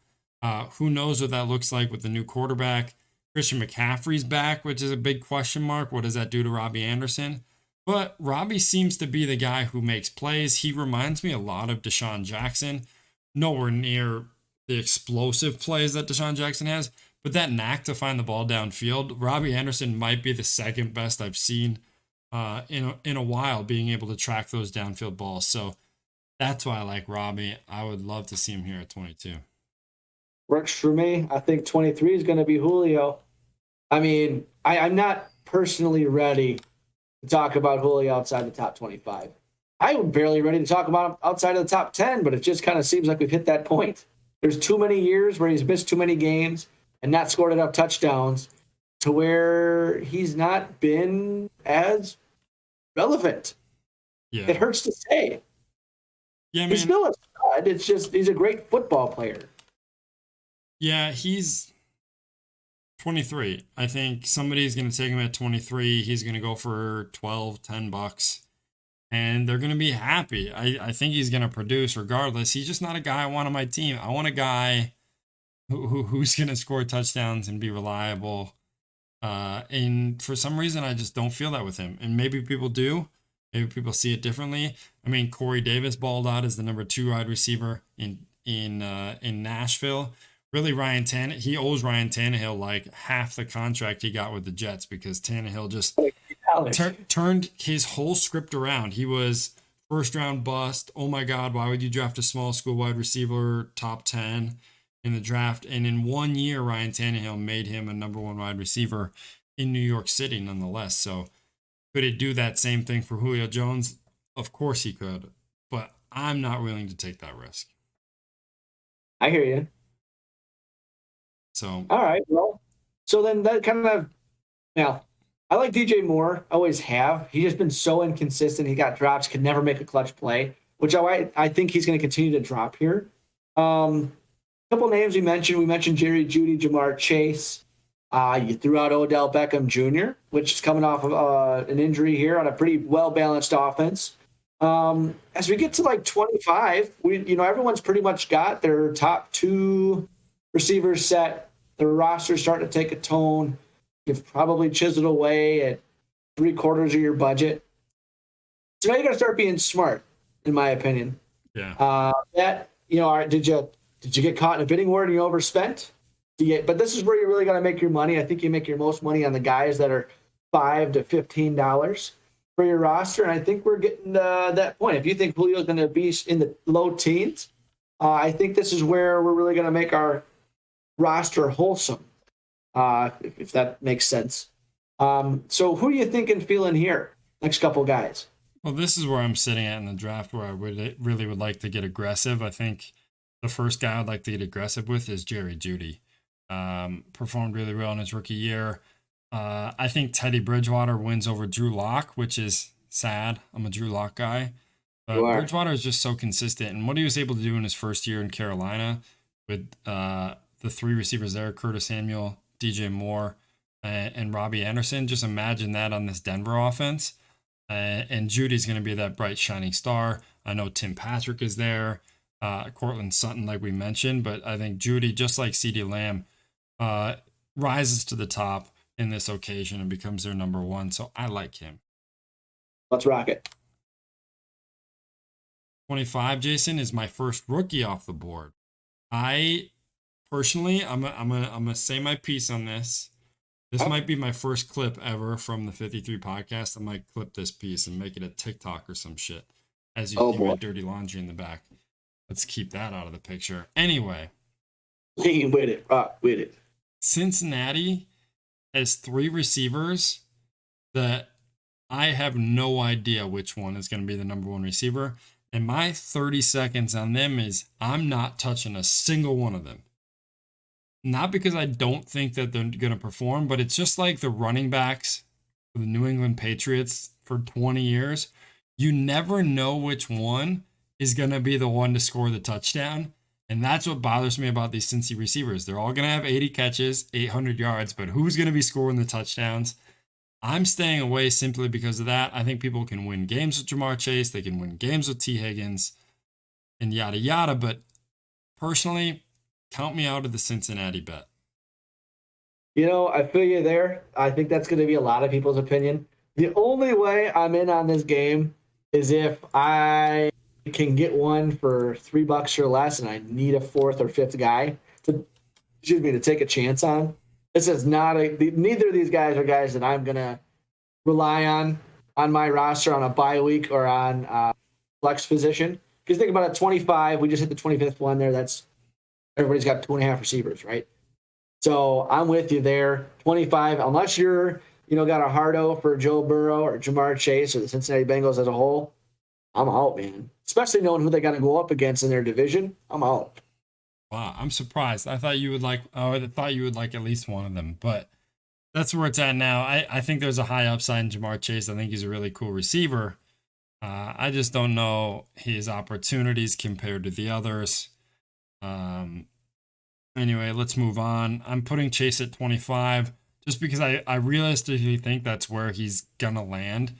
Who knows what that looks like with the new quarterback. Christian McCaffrey's back, which is a big question mark. What does that do to Robbie Anderson? But Robbie seems to be the guy who makes plays. He reminds me a lot of Deshaun Jackson. Nowhere near the explosive plays that Deshaun Jackson has, but that knack to find the ball downfield. Robbie Anderson might be the second best I've seen in a while, being able to track those downfield balls. So that's why I like Robbie. I would love to see him here at 22. Works for me. I think 23 is going to be Julio. I mean, I'm not personally ready to talk about Julio outside the top 25. I'm barely ready to talk about him outside of the top 10, but it just kind of seems like we've hit that point. There's too many years where he's missed too many games and not scored enough touchdowns to where he's not been as relevant. Yeah. It hurts to say. Yeah, man. He's still a stud. It's just he's a great football player. Yeah, he's 23. I think somebody's going to take him at 23. He's going to go for 12, $10. And they're going to be happy. I think he's going to produce regardless. He's just not a guy I want on my team. I want a guy who's going to score touchdowns and be reliable. And for some reason, I just don't feel that with him. And maybe people do. Maybe people see it differently. I mean, Corey Davis balled out as the number 2 wide receiver in Nashville. Really, he owes Ryan Tannehill like half the contract he got with the Jets because Tannehill just turned his whole script around. He was first round bust. Oh my God, why would you draft a small school wide receiver top 10 in the draft? And in 1 year, Ryan Tannehill made him a number 1 wide receiver in New York City nonetheless. So could it do that same thing for Julio Jones? Of course he could, but I'm not willing to take that risk. I hear you. So all right, well, so then that kind of now I like DJ Moore, always have. He's just been so inconsistent. He got drops, could never make a clutch play, which I think he's going to continue to drop here. A couple names we mentioned Jerry Jeudy, Jamar Chase. You threw out Odell Beckham Jr., which is coming off of an injury here on a pretty well-balanced offense. As we get to like 25, everyone's pretty much got their top 2 receivers set. The roster's starting to take a tone. You've probably chiseled away at 3/4 of your budget. So now you got to start being smart, in my opinion. Yeah. Did you get caught in a bidding war and you overspent? But this is where you really got to make your money. I think you make your most money on the guys that are $5 to $15 for your roster, and I think we're getting to that point. If you think Julio's going to be in the low teens, I think this is where we're really going to make our roster wholesome, if that makes sense. So who are you thinking feeling here? Next couple guys. Well, this is where I'm sitting at in the draft where I really would like to get aggressive. I think the first guy I'd like to get aggressive with is Jerry Jeudy. Performed really well in his rookie year. I think Teddy Bridgewater wins over Drew Lock, which is sad. I'm a Drew Lock guy. You But are. Bridgewater is just so consistent. And what he was able to do in his first year in Carolina with the three receivers there, Curtis Samuel, DJ Moore, and Robbie Anderson, just imagine that on this Denver offense. And Judy's going to be that bright, shining star. I know Tim Patrick is there, Cortland Sutton, like we mentioned, but I think Judy, just like CeeDee Lamb, rises to the top in this occasion and becomes their number one. So I like him. Let's rock it. 25, Jason, is my first rookie off the board. I personally, I'm gonna say my piece on this. This might be my first clip ever from the 53 podcast. I might clip this piece and make it a TikTok or some shit. As you see my dirty laundry in the back. Let's keep that out of the picture. Anyway. Lean with it. Rock with it. Cincinnati has three receivers that I have no idea which one is going to be the number one receiver. And my 30 seconds on them is I'm not touching a single one of them. Not because I don't think that they're going to perform, but it's just like the running backs for the New England Patriots for 20 years. You never know which one is going to be the one to score the touchdown. And that's what bothers me about these Cincy receivers. They're all going to have 80 catches, 800 yards, but who's going to be scoring the touchdowns? I'm staying away simply because of that. I think people can win games with Jamar Chase. They can win games with T. Higgins and yada, yada. But personally, count me out of the Cincinnati bet. You know, I feel you there. I think that's going to be a lot of people's opinion. The only way I'm in on this game is if I can get one for $3 or less and I need a fourth or fifth guy to take a chance on. This is not neither of these guys are guys that I'm going to rely on my roster on a bye week or on flex position. Because think about it, 25, we just hit the 25th one there. That's everybody's got 2.5 receivers, right? So I'm with you there. 25, unless you're, got a hard-o for Joe Burrow or Jamar Chase or the Cincinnati Bengals as a whole, I'm out, man. Especially knowing who they got to go up against in their division, I'm out. Wow, I'm surprised. I thought you would like at least one of them, but that's where it's at now. I think there's a high upside in Jamar Chase. I think he's a really cool receiver. I just don't know his opportunities compared to the others. Anyway, let's move on. I'm putting Chase at 25 just because I realistically think that's where he's going to land.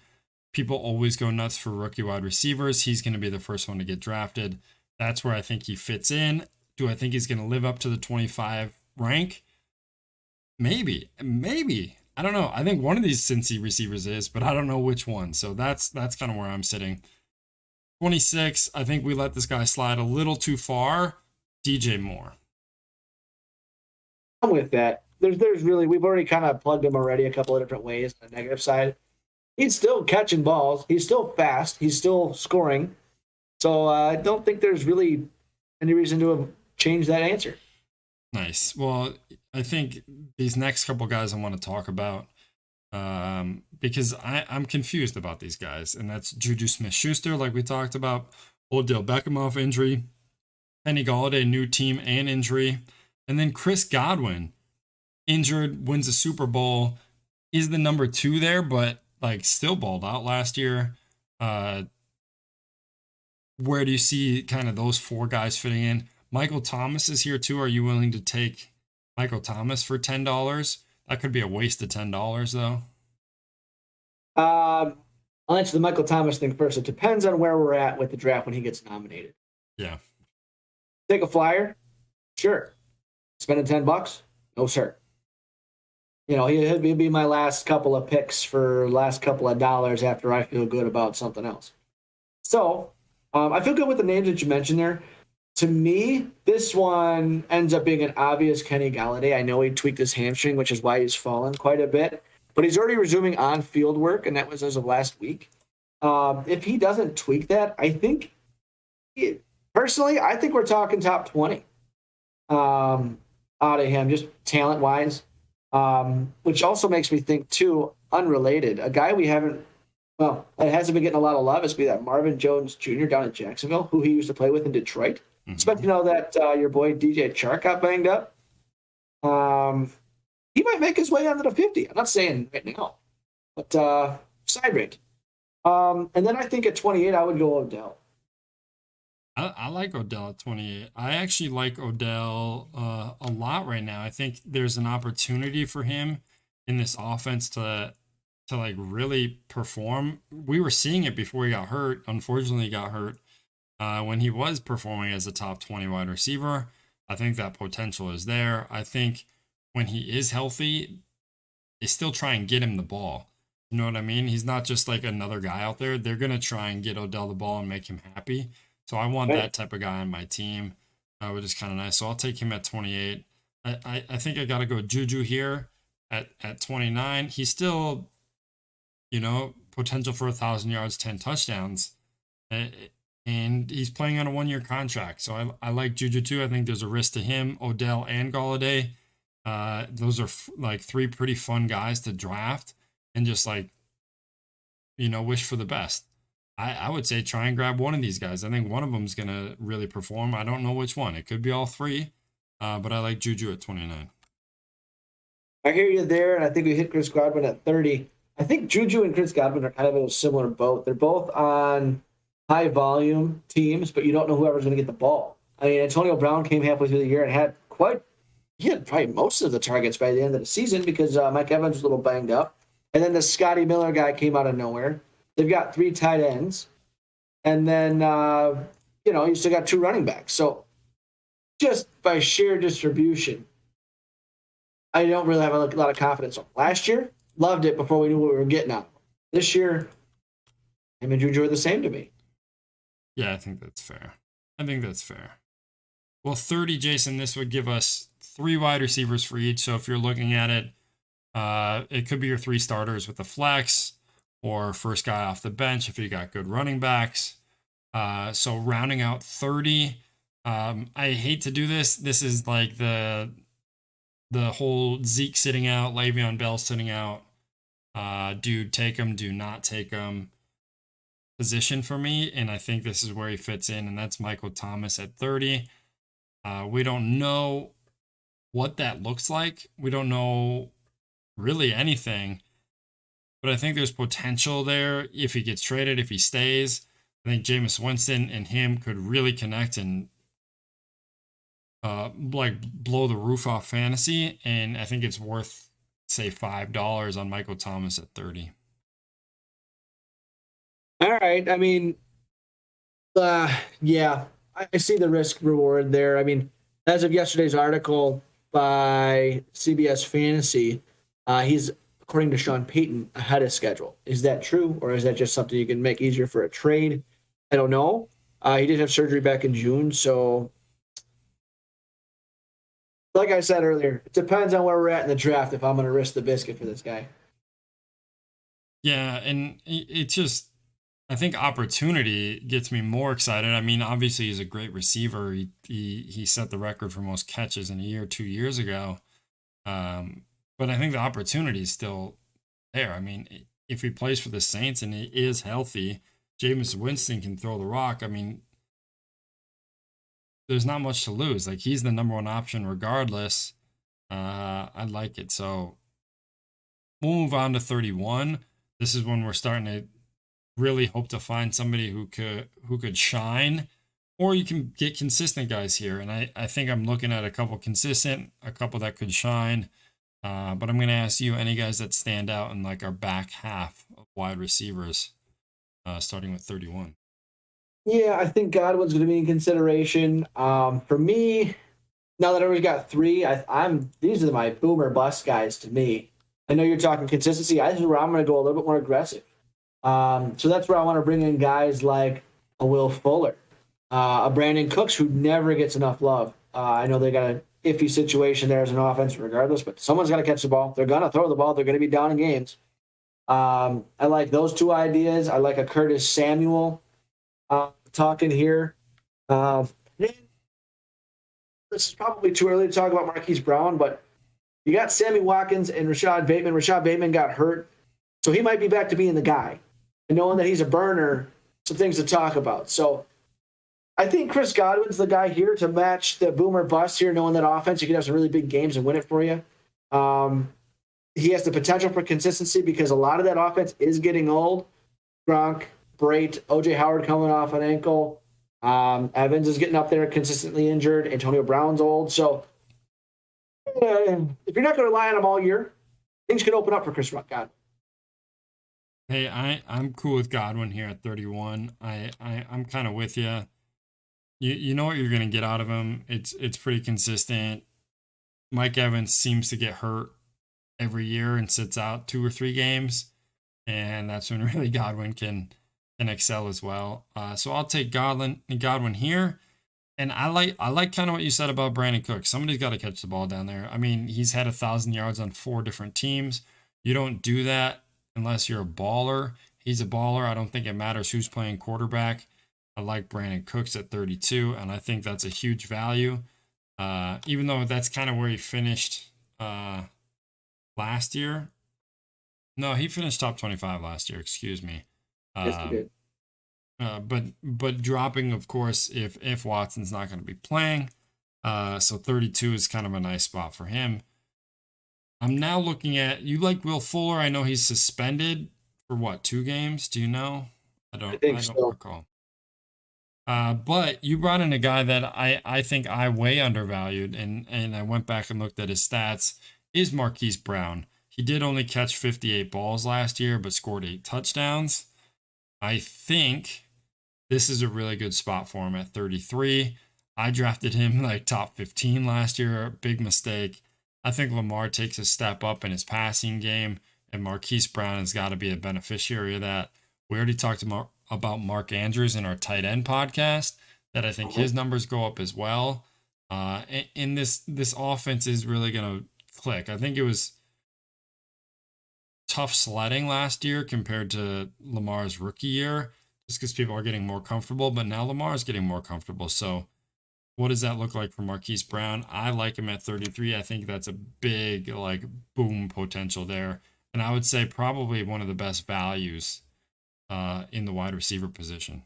People always go nuts for rookie wide receivers. He's going to be the first one to get drafted. That's where I think he fits in. Do I think he's going to live up to the 25 rank? Maybe. I don't know. I think one of these Cincy receivers is, but I don't know which one. So that's kind of where I'm sitting. 26, I think we let this guy slide a little too far. DJ Moore. I'm with that. There's really, we've already kind of plugged him already a couple of different ways on the negative side. He's still catching balls. He's still fast. He's still scoring. So I don't think there's really any reason to change that answer. Nice. Well, I think these next couple guys I want to talk about because I'm confused about these guys, and that's Juju Smith-Schuster, like we talked about, Odell Beckham off injury, Kenny Galladay, new team and injury, and then Chris Godwin, injured, wins a Super Bowl, is the number 2 there, but still balled out last year. Where do you see kind of those 4 guys fitting in? Michael Thomas is here too. Are you willing to take Michael Thomas for $10? That could be a waste of $10 though. I'll answer the Michael Thomas thing first. It depends on where we're at with the draft when he gets nominated. Yeah. Take a flyer? Sure. Spending $10? No, sir. He'll be my last couple of picks for last couple of dollars after I feel good about something else. So I feel good with the names that you mentioned there. To me, this one ends up being an obvious Kenny Galladay. I know he tweaked his hamstring, which is why he's fallen quite a bit. But he's already resuming on-field work, and that was as of last week. If he doesn't tweak that, I think we're talking top 20 out of him, just talent-wise. Which also makes me think, too, unrelated, a guy we haven't, it hasn't been getting a lot of love is that Marvin Jones Jr. down in Jacksonville, who he used to play with in Detroit. Mm-hmm. Especially that your boy DJ Chark got banged up. he might make his way under the 50. I'm not saying right now, but side rate. And then I think at 28, I would go Odell. I like Odell at 28. I actually like Odell a lot right now. I think there's an opportunity for him in this offense to like really perform. We were seeing it before he got hurt. Unfortunately, he got hurt when he was performing as a top 20 wide receiver. I think that potential is there. I think when he is healthy, they still try and get him the ball. You know what I mean? He's not just like another guy out there. They're going to try and get Odell the ball and make him happy. So I want that type of guy on my team, which is kind of nice. So I'll take him at 28. I think I got to go Juju here at 29. He's still, potential for 1,000 yards, 10 touchdowns. And he's playing on a 1-year contract. So I like Juju too. I think there's a risk to him, Odell and Galladay. Those are like 3 pretty fun guys to draft and just like, wish for the best. I would say try and grab one of these guys. I think one of them is going to really perform. I don't know which one. It could be all 3, but I like Juju at 29. I hear you there, and I think we hit Chris Godwin at 30. I think Juju and Chris Godwin are kind of in a similar boat. They're both on high-volume teams, but you don't know whoever's going to get the ball. I mean, Antonio Brown came halfway through the year and had probably most of the targets by the end of the season because Mike Evans was a little banged up. And then the Scotty Miller guy came out of nowhere. They've got 3 tight ends. And then, you still got 2 running backs. So just by sheer distribution, I don't really have a lot of confidence on. Last year, loved it before we knew what we were getting out. This year, him and Juju are the same to me. Yeah, I think that's fair. Well, 30, Jason, this would give us 3 wide receivers for each. So if you're looking at it, it could be your 3 starters with the flex or first guy off the bench if you got good running backs. So rounding out 30, I hate to do this. This is like the whole Zeke sitting out, Le'Veon Bell sitting out. Do take him, do not take him position for me. And I think this is where he fits in, and that's Michael Thomas at 30. We don't know what that looks like. We don't know really anything, but I think there's potential there if he gets traded, if he stays. I think Jameis Winston and him could really connect and blow the roof off fantasy. And I think it's worth, say, $5 on Michael Thomas at 30. All right. I mean, yeah, I see the risk reward there. I mean, as of yesterday's article by CBS Fantasy, he's, according to Sean Payton, ahead of schedule. Is that true, or is that just something you can make easier for a trade? I don't know. He did have surgery back in June, so like I said earlier, it depends on where we're at in the draft if I'm going to risk the biscuit for this guy. Yeah, and it's just, I think opportunity gets me more excited. I mean, obviously he's a great receiver. He set the record for most catches in a year 2 years ago. But I think the opportunity is still there. I mean, if he plays for the Saints and he is healthy, Jameis Winston can throw the rock. I mean, there's not much to lose. Like, he's the number 1 option regardless. I like it. So we'll move on to 31. This is when we're starting to really hope to find somebody who could shine, or you can get consistent guys here. And I think I'm looking at a couple consistent, a couple that could shine. But I'm going to ask you any guys that stand out in like our back half of wide receivers, starting with 31. Yeah, I think Godwin's going to be in consideration. For me, now that everybody's got 3, these are my boomer bust guys to me. I know you're talking consistency. I think where I'm going to go a little bit more aggressive. So that's where I want to bring in guys like a Will Fuller, a Brandon Cooks, who never gets enough love. I know they got an iffy situation there as an offense regardless, but someone's got to catch the ball. They're going to throw the ball. They're going to be down in games. I like those 2 ideas. I like a Curtis Samuel talking here. This is probably too early to talk about Marquis Brown, but you got Sammy Watkins and Rashad Bateman. Rashad Bateman got hurt, so he might be back to being the guy. And knowing that he's a burner, some things to talk about. So I think Chris Godwin's the guy here to match the boomer bust here, knowing that offense, you can have some really big games and win it for you. He has the potential for consistency because a lot of that offense is getting old. Gronk, Brait, OJ Howard coming off an ankle. Evans is getting up there consistently injured. Antonio Brown's old. So if you're not going to rely on him all year, things could open up for Chris Godwin. Hey, I'm cool with Godwin here at 31. I'm kind of with you. You know what you're gonna get out of him. It's pretty consistent. Mike Evans seems to get hurt every year and sits out 2 or 3 games, and that's when really Godwin can excel as well. So I'll take Godwin here. And I like kind of what you said about Brandon Cooks. Somebody's got to catch the ball down there. I mean, he's had 1,000 yards on 4 different teams. You don't do that unless you're a baller. He's a baller. I don't think it matters who's playing quarterback. I like Brandon Cooks at 32, and I think that's a huge value. Even though that's kind of where he finished last year. No, he finished top 25 last year. Excuse me. Yes, he did. But dropping, of course, if Watson's not going to be playing. So 32 is kind of a nice spot for him. I'm now looking at, you like Will Fuller. I know he's suspended for what, 2 games? Do you know? I don't recall. But you brought in a guy that I think I way undervalued, and I went back and looked at his stats, is Marquis Brown. He did only catch 58 balls last year, but scored 8 touchdowns. I think this is a really good spot for him at 33. I drafted him like top 15 last year. Big mistake. I think Lamar takes a step up in his passing game, and Marquis Brown has got to be a beneficiary of that. We already talked about Mark Andrews in our tight end podcast, that I think his numbers go up as well. And this offense is really going to click. I think it was tough sledding last year compared to Lamar's rookie year, just because people are getting more comfortable, but now Lamar's getting more comfortable. So what does that look like for Marquis Brown? I like him at 33. I think that's a big, like, boom potential there. And I would say probably one of the best values in the wide receiver position.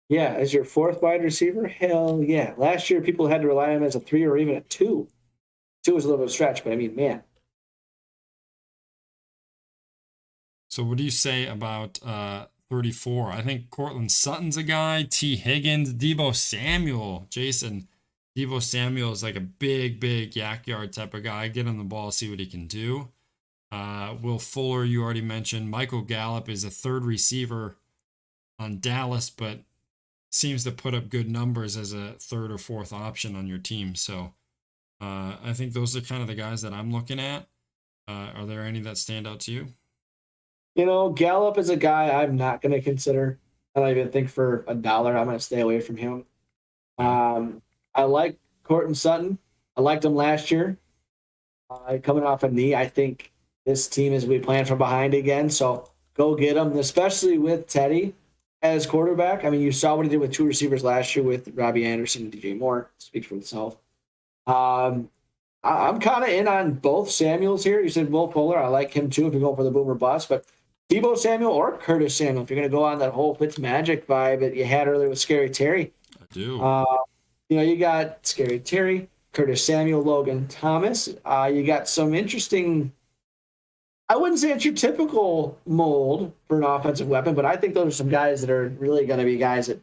Yeah, as your 4th wide receiver? Hell yeah. Last year, people had to rely on him as a 3 or even a 2. 2 was a little bit of a stretch, but I mean, man. So what do you say about 34? I think Cortland Sutton's a guy. T. Higgins, Deebo Samuel. Jason, Deebo Samuel is like a big yak yard type of guy. Get him the ball, see what he can do. Will Fuller, you already mentioned. Michael Gallup is a 3rd receiver on Dallas, but seems to put up good numbers as a 3rd or 4th option on your team. So I think those are kind of the guys that I'm looking at. Are there any that stand out to you? You know, Gallup is a guy I'm not going to consider. I don't even think for $1 I'm going to stay away from him. I like Cortland Sutton. I liked him last year. Coming off a knee, I think this team is we playing from behind again. So go get him, especially with Teddy as quarterback. I mean, you saw what he did with 2 receivers last year with Robbie Anderson and DJ Moore. Speaks for itself. I'm kind of in on both Samuels here. You said Will Fuller. I like him too if you're going for the boomer bust. But Deebo Samuel or Curtis Samuel, if you're going to go on that whole Fitzmagic vibe that you had earlier with Scary Terry. I do. You know, you got Scary Terry, Curtis Samuel, Logan Thomas. You got some interesting, I wouldn't say it's your typical mold for an offensive weapon, but I think those are some guys that are really going to be guys that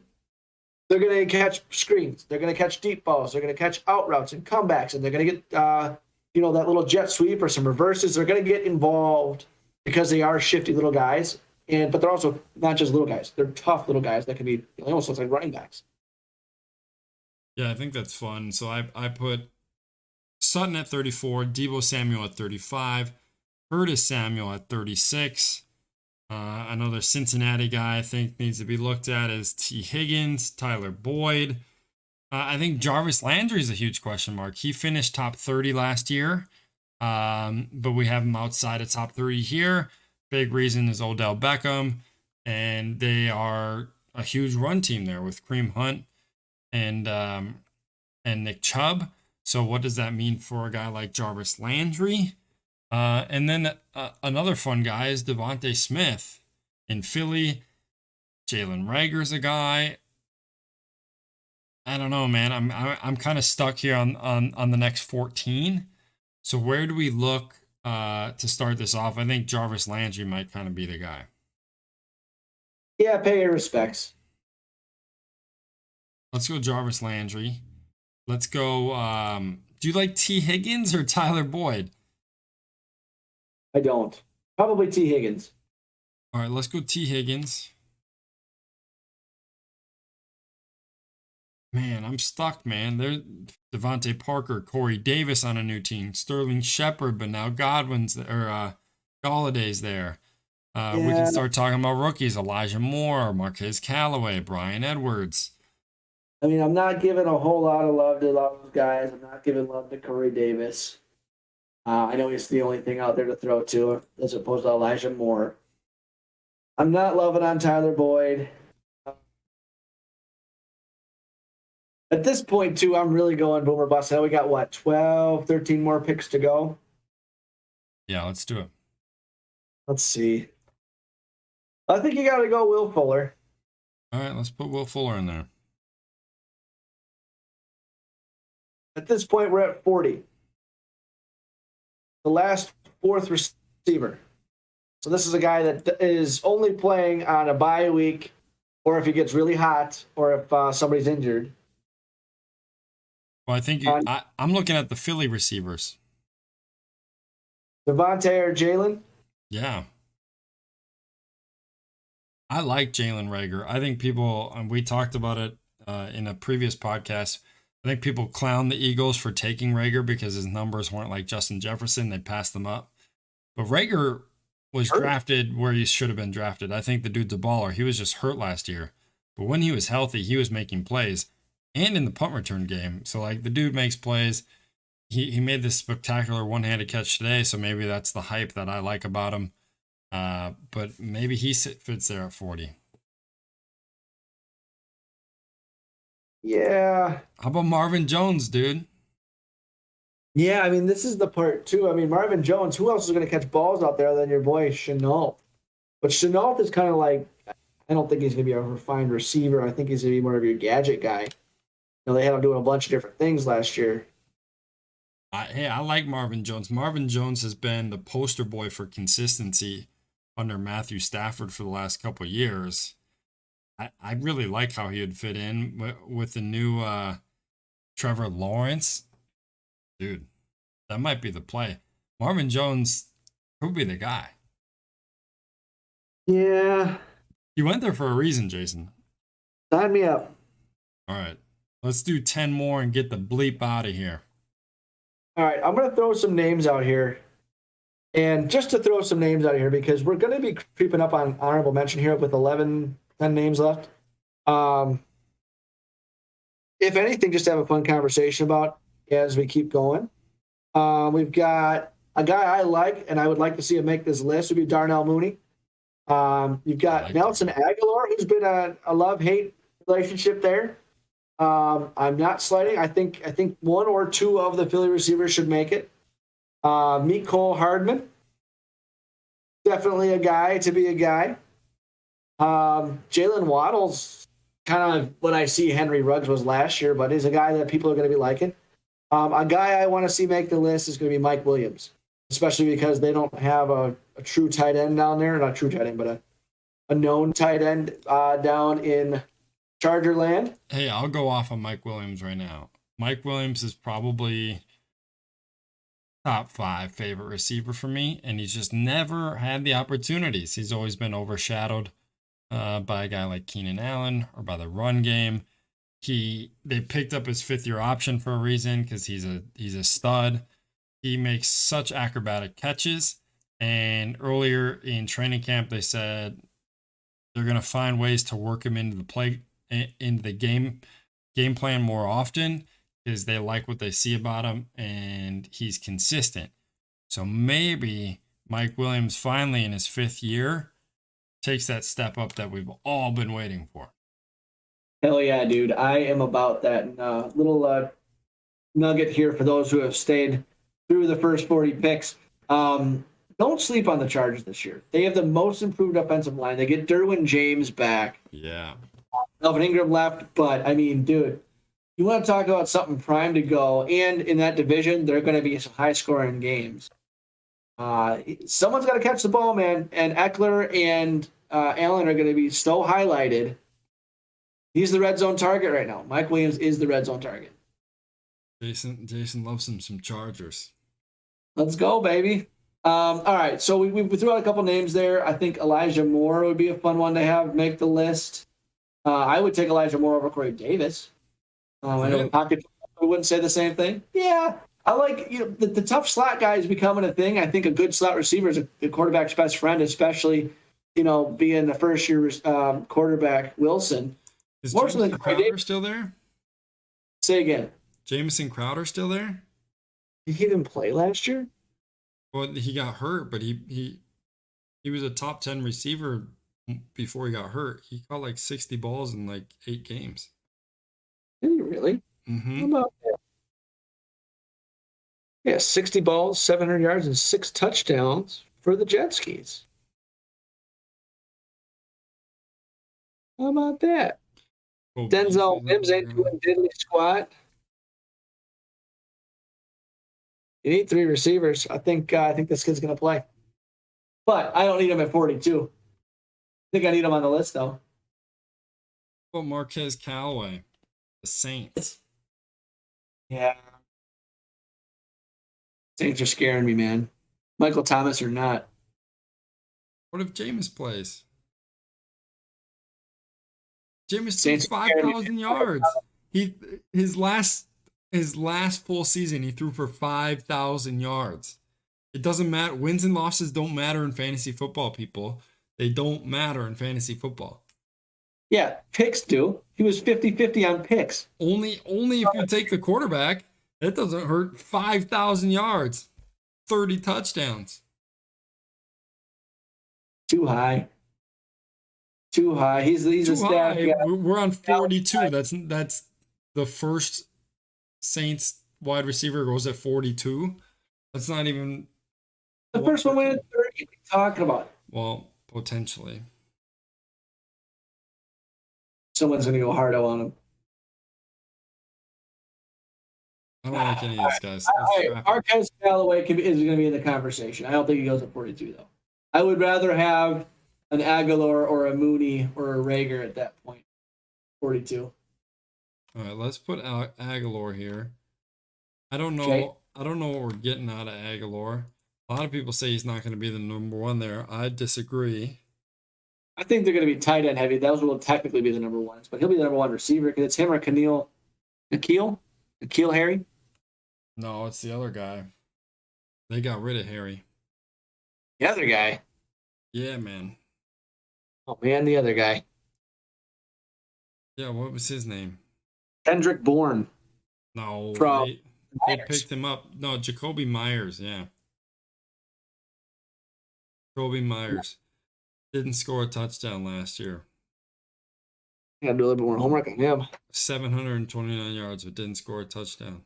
they're going to catch screens. They're going to catch deep balls. They're going to catch out routes and comebacks, and they're going to get, that little jet sweep or some reverses. They're going to get involved because they are shifty little guys, but they're also not just little guys. They're tough little guys that can be almost like running backs. Yeah, I think that's fun. So I put Sutton at 34, Deebo Samuel at 35, Curtis Samuel at 36. Another Cincinnati guy I think needs to be looked at is T. Higgins, Tyler Boyd. I think Jarvis Landry is a huge question mark. He finished top 30 last year, but we have him outside of top 30 here. Big reason is Odell Beckham, and they are a huge run team there with Kareem Hunt and Nick Chubb. So what does that mean for a guy like Jarvis Landry? And then another fun guy is Devontae Smith in Philly. Jalen Reagor's a guy. I don't know, man. I'm kind of stuck here on the next 14. So where do we look to start this off? I think Jarvis Landry might kind of be the guy. Yeah, pay your respects. Let's go Jarvis Landry. Let's go. Do you like T. Higgins or Tyler Boyd? I don't. Probably T. Higgins. All right, let's go T. Higgins. Man, I'm stuck, man. There's Devonte Parker, Corey Davis on a new team, Sterling Shepard, but now Godwin's there, Galladay's there. We can start talking about rookies: Elijah Moore, Marquez Callaway, Brian Edwards. I mean, I'm not giving a whole lot of love to those guys. I'm not giving love to Corey Davis. I know he's the only thing out there to throw to, as opposed to Elijah Moore. I'm not loving on Tyler Boyd. At this point, too, I'm really going boomer bust. Now we got, 12, 13 more picks to go? Yeah, let's do it. Let's see. I think you got to go Will Fuller. All right, let's put Will Fuller in there. At this point, we're at 40. The last fourth receiver. So this is a guy that is only playing on a bye week, or if he gets really hot, or if somebody's injured. Well, I think I'm looking at the Philly receivers. Devonte or Jalen? Yeah. I like Jalen Reagor. I think people, and we talked about it in a previous podcast, I think people clown the Eagles for taking Reagor because his numbers weren't like Justin Jefferson. They passed them up. But Reagor was drafted where he should have been drafted. I think the dude's a baller. He was just hurt last year. But when he was healthy, he was making plays. And in the punt return game. So, like, the dude makes plays. He made this spectacular one-handed catch today, so maybe that's the hype that I like about him. But maybe he fits there at 40. Yeah. How about Marvin Jones, dude? Yeah, I mean, this is the part, too. I mean, Marvin Jones, who else is going to catch balls out there than your boy Chenault? But Chenault is kind of like, I don't think he's going to be a refined receiver. I think he's going to be more of your gadget guy. They had him doing a bunch of different things last year. I like Marvin Jones. Marvin Jones has been the poster boy for consistency under Matthew Stafford for the last couple of years. I really like how he would fit in with the new Trevor Lawrence. Dude, that might be the play. Marvin Jones could be the guy. Yeah. He went there for a reason, Jason. Sign me up. All right. Let's do 10 more and get the bleep out of here. All right. I'm going to throw some names out here. And just to throw some names out here, because we're going to be creeping up on honorable mention here with 10 names left. If anything, just have a fun conversation about as we keep going. We've got a guy I like, and I would like to see him make this list, would be Darnell Mooney. You've got Nelson Aguilar, who's been a love-hate relationship there. I'm not sliding. I think one or two of the Philly receivers should make it. Miko Hartman, definitely a guy to be a guy. Jalen Waddle's kind of what I see Henry Ruggs was last year, but he's a guy that people are going to be liking. A guy I want to see make the list is going to be Mike Williams, especially because they don't have a true tight end down there. Not true tight end, but a known tight end down in Charger land. Hey, I'll go off on Mike Williams right now. Mike Williams is probably top 5 favorite receiver for me, and he's just never had the opportunities. He's always been overshadowed by a guy like Keenan Allen or by the run game. They picked up his 5th-year option for a reason because he's a stud. He makes such acrobatic catches, and earlier in training camp they said they're going to find ways to work him into the game plan more often because they like what they see about him and he's consistent. So maybe Mike Williams finally in his 5th year takes that step up that we've all been waiting for. Hell yeah, dude. I am about that. Little nugget here for those who have stayed through the first 40 picks. Don't sleep on the Chargers this year. They have the most improved offensive line. They get Derwin James back. Yeah. Melvin Ingram left, but I mean, dude, You want to talk about something prime to go, and in that division, there are going to be some high-scoring games. Someone's got to catch the ball, man, and Eckler and Allen are going to be so highlighted. He's the red zone target right now. Mike Williams is the red zone target. Jason loves him some Chargers. Let's go, baby. All right, so we threw out a couple names there. I think Elijah Moore would be a fun one to have make the list. I would take Elijah Moore over Corey Davis. I know Pocket wouldn't say the same thing. Yeah, I like the tough slot guy is becoming a thing. I think a good slot receiver is the quarterback's best friend, especially being the first year quarterback Wilson. Is Jamison Crowder still there? Say again. Jamison Crowder still there? Did he even play last year? Well, he got hurt, but he was a top 10 receiver before he got hurt. He caught like 60 balls in like 8 games. Did he really? Mm-hmm. How about that? Yeah, 60 balls, 700 yards, and 6 touchdowns for the Jet Skis. How about that? Denzel Mims ain't doing diddly squat. You need 3 receivers. I think this kid's going to play. But I don't need him at 42. I think I need him on the list, though. Well, Marquez Callaway, the Saints. Yeah. Saints are scaring me, man. Michael Thomas or not. What if Jameis plays? Jameis threw 5,000 yards. His last full season, he threw for 5,000 yards. It doesn't matter. Wins and losses don't matter in fantasy football, people. They don't matter in fantasy football. Yeah, picks do. He was 50-50 on picks. Only if you take the quarterback. It doesn't hurt. 5,000 yards, 30 touchdowns. Too high. He's a stat guy. We're on 42. That's the first Saints wide receiver goes at 42. That's not even the first one went at 30. What are you talking about? Well, potentially. Someone's gonna go hardo on him. I don't like any of these guys. Marquez Callaway is going to be in the conversation. I don't think he goes at 42, though. I would rather have an Aguilar or a Mooney or a Rager at that point. 42. All right, let's put Aguilar here. I don't know. Okay. I don't know what we're getting out of Aguilar. A lot of people say he's not going to be the number 1 there. I disagree. I think they're going to be tight end heavy. Those will technically be the number 1s, but he'll be the number 1 receiver because it's him or N'Keal Harry. No, it's the other guy. They got rid of Harry. The other guy? Yeah, man. Oh, man, the other guy. Yeah, what was his name? Kendrick Bourne. No, From they picked him up. No, Jacoby Myers, yeah. Jacoby Myers. Didn't score a touchdown last year. I got to do a little bit more homework on him. 729 yards, but didn't score a touchdown.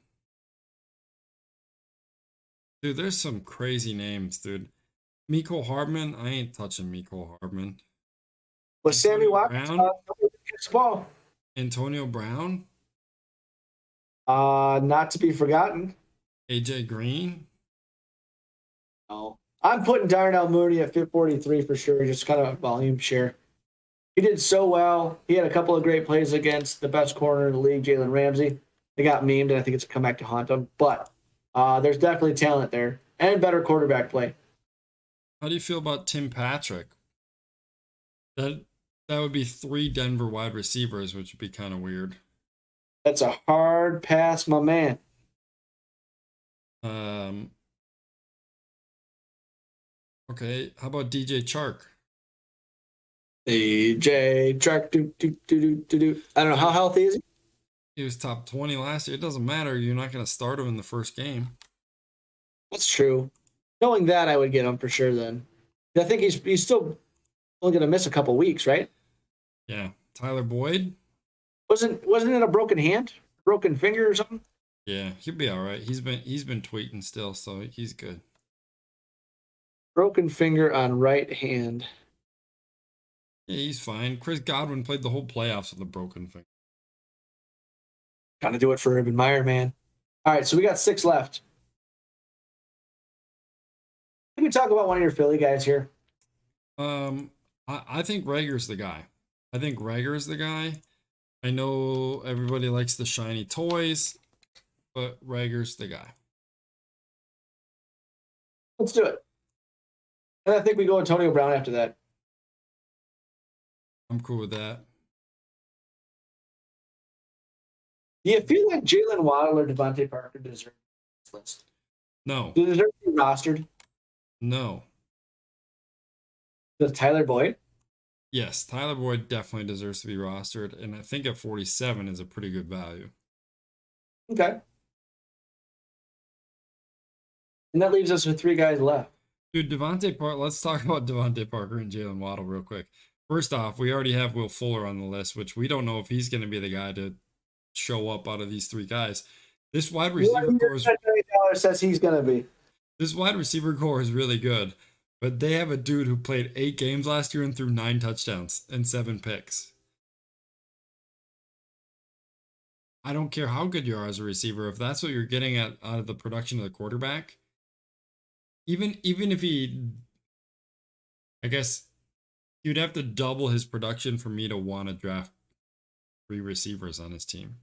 Dude, there's some crazy names, dude. Miko Hartman, I ain't touching Miko Hartman. Was Sammy Watkins ball? Antonio Brown? Not to be forgotten. AJ Green? No. I'm putting Darnell Mooney at 43 for sure, just kind of a volume share. He did so well. He had a couple of great plays against the best corner in the league, Jalen Ramsey. They got memed, and I think it's a comeback to haunt them. But there's definitely talent there and better quarterback play. How do you feel about Tim Patrick? That would be 3 Denver wide receivers, which would be kind of weird. That's a hard pass, my man. Okay, how about DJ Chark? DJ Chark, I don't know, how healthy is he? He was top 20 last year. It doesn't matter. You're not going to start him in the first game. That's true. Knowing that, I would get him for sure then. I think he's still only going to miss a couple weeks, right? Yeah. Tyler Boyd? Wasn't it a broken hand? Broken finger or something? Yeah, he'll be all right. He's been tweeting still, so he's good. Broken finger on right hand. Yeah, he's fine. Chris Godwin played the whole playoffs with a broken finger. Gotta do it for Urban Meyer, man. All right, so we got 6 left. Can we talk about one of your Philly guys here? I think Rager's the guy. I think Rager's the guy. I know everybody likes the shiny toys, but Rager's the guy. Let's do it. And I think we go Antonio Brown after that. I'm cool with that. Do you feel like Jalen Waddle or Devontae Parker deserve this list? No. Do they deserve to be rostered? No. Does Tyler Boyd? Yes, Tyler Boyd definitely deserves to be rostered, and I think at 47 is a pretty good value. Okay. And that leaves us with 3 guys left. Dude, let's talk about Devonte Parker and Jalen Waddle real quick. First off, we already have Will Fuller on the list, which we don't know if he's going to be the guy to show up out of these 3 guys. This wide receiver core says he's going to be. This wide receiver core is really good, but they have a dude who played 8 games last year and threw 9 touchdowns and 7 picks. I don't care how good you are as a receiver. If that's what you're getting out of the production of the quarterback, even if I guess you'd have to double his production for me to want to draft 3 receivers on his team.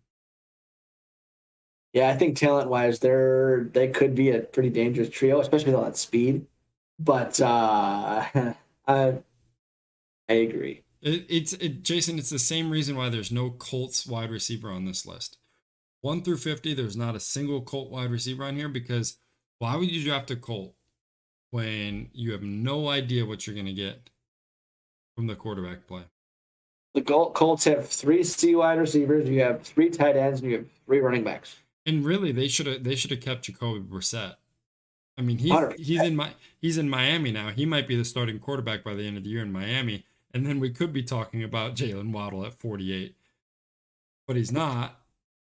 Yeah, I think talent-wise, they could be a pretty dangerous trio, especially with all that speed. But I agree. Jason, it's the same reason why there's no Colts wide receiver on this list. 1 through 50, there's not a single Colt wide receiver on here because why would you draft a Colt when you have no idea what you're going to get from the quarterback play? The Colts have 3 C wide receivers. You have 3 tight ends, and you have 3 running backs. And really, they should have kept Jacoby Brissett. I mean, he's in Miami now. He might be the starting quarterback by the end of the year in Miami, and then we could be talking about Jalen Waddle at 48. But he's not.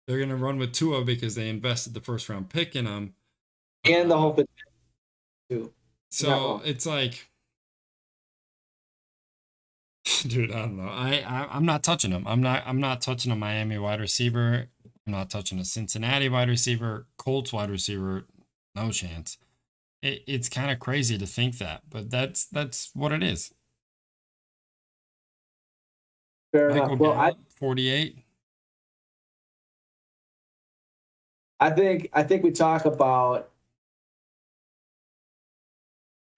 They're going to run with Tua because they invested the first round pick in him, and the whole thing too. So it's like, dude, I don't know. I'm not touching him. I'm not touching a Miami wide receiver. I'm not touching a Cincinnati wide receiver, Colts wide receiver. No chance. It's kind of crazy to think that, but that's what it is. Fair Michael enough. Well, 48. I think we talk about.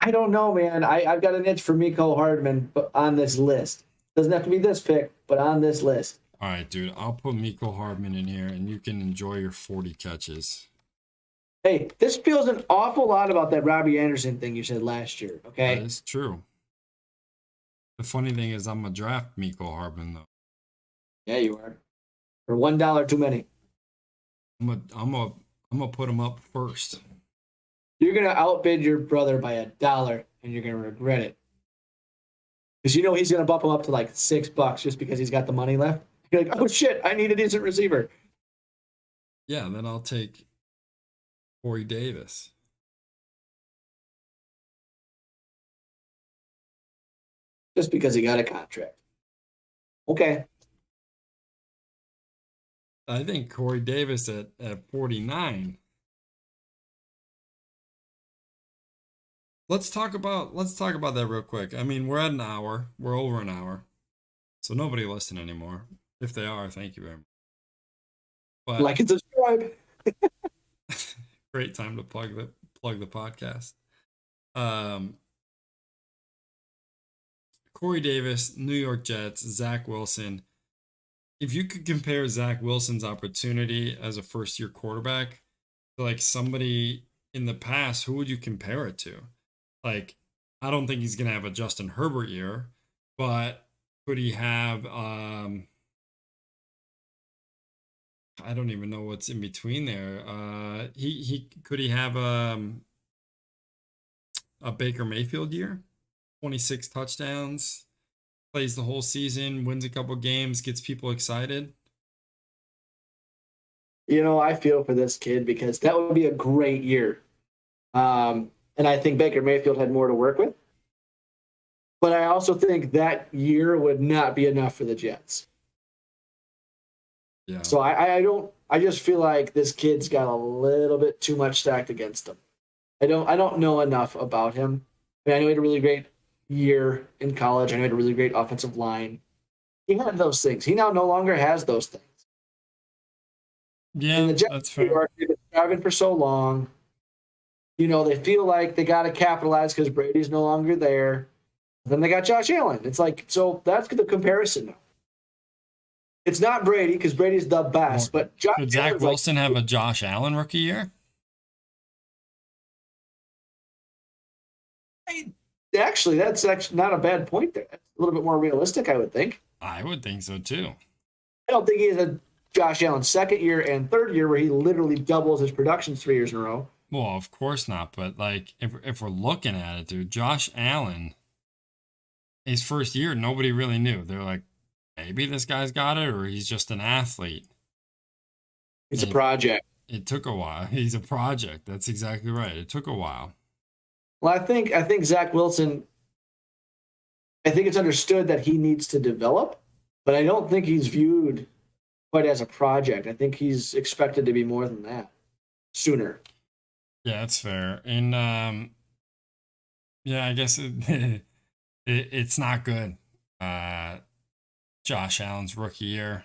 I don't know, man. I've got an itch for Miko Hartman on this list. Doesn't have to be this pick, but on this list. All right, dude. I'll put Miko Hartman in here, and you can enjoy your 40 catches. Hey, this feels an awful lot about that Robbie Anderson thing you said last year, okay? That is true. The funny thing is I'm going to draft Miko Hartman, though. Yeah, you are. For $1 too many. I'm gonna put him up first. You're going to outbid your brother by $1, and you're going to regret it. Because you know he's going to bump him up to like $6 just because he's got the money left. You're like, oh, shit, I need a decent receiver. Yeah, then I'll take Corey Davis. Just because he got a contract. Okay. I think Corey Davis at 49. Let's talk about that real quick. I mean, we're at an hour. We're over an hour. So nobody listen anymore. If they are, thank you very much. But like and subscribe. Great time to plug the podcast. Corey Davis, New York Jets, Zack Wilson. If you could compare Zack Wilson's opportunity as a first-year quarterback to like somebody in the past, who would you compare it to? Like, I don't think he's gonna have a Justin Herbert year, but could he have I don't even know what's in between there. Could he have a Baker Mayfield year? 26 touchdowns, plays the whole season, wins a couple games, gets people excited. You know, I feel for this kid because that would be a great year. And I think Baker Mayfield had more to work with. But I also think that year would not be enough for the Jets. Yeah. So I don't I just feel like this kid's got a little bit too much stacked against him. I don't know enough about him. I know he had a really great year in college. I know he had a really great offensive line. He had those things. He now no longer has those things. And Yeah, the Jets that's of New fair. York, they've been striving for so long. They feel like they got to capitalize because Brady's no longer there. Then they got Josh Allen. It's like, so that's the comparison now. It's not Brady because Brady's the Or best, but Josh could Zach Allen's like, Wilson have a Josh Allen rookie year? actually, that's actually not a bad point there. That's a little bit more realistic, I would think. I would think so too. I don't think he has a Josh Allen second year and third year where he literally doubles his production 3 years in a row. Well, of course not. But like, if we're looking at it, dude, Josh Allen, his first year, nobody really knew. They're like, maybe this guy's got it, or he's just an athlete. It's a project. It took a while. He's a project. That's exactly right. It took a while. Well, I think Zach Wilson. I think it's understood that he needs to develop, but I don't think he's viewed quite as a project. I think he's expected to be more than that sooner. Yeah, that's fair. And yeah, I guess it's not good. Josh Allen's rookie year,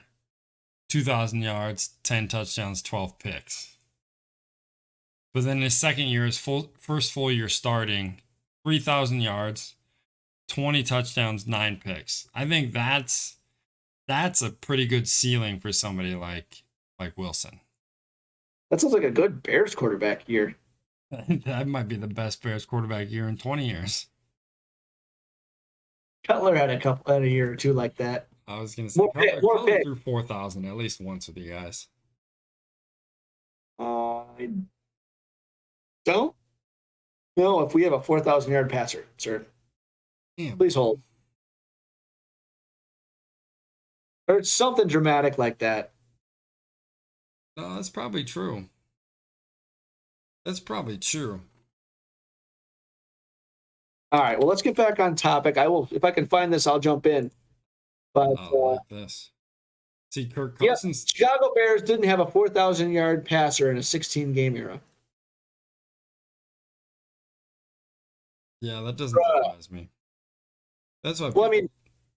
2,000 yards, 10 touchdowns, 12 picks. But then his second year, first full year starting, 3,000 yards, 20 touchdowns, 9 picks. I think that's a pretty good ceiling for somebody like Wilson. That sounds like a good Bears quarterback year. That might be the best Bears quarterback year in 20 years. Cutler had a year or two like that. I was gonna say Cutler threw 4,000 at least once with you guys. I don't know if we have a 4,000-yard passer, sir. Damn. Please hold. Or it's something dramatic like that. No, that's probably true. That's probably true. All right, well, let's get back on topic. I will, if I can find this, I'll jump in. But Like this. See, Kirk yeah, Cousins. Chicago Bears didn't have a 4,000-yard passer in a 16-game era. Yeah, that doesn't surprise me. That's why. Well, I mean,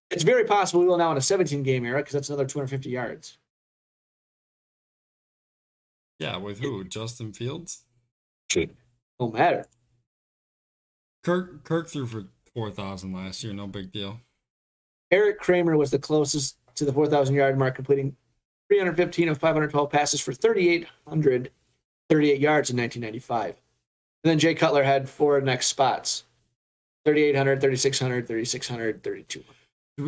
it's very possible we will now in a 17-game era because that's another 250 yards. Yeah, with who? Justin Fields. Don't matter. Kirk threw for 4,000 last year. No big deal. Eric Kramer was the closest to the 4,000-yard mark, completing 315 of 512 passes for 3,838 yards in 1995. And then Jay Cutler had 4 next spots: 3,800, 3,600, 3,600, 3,200. Do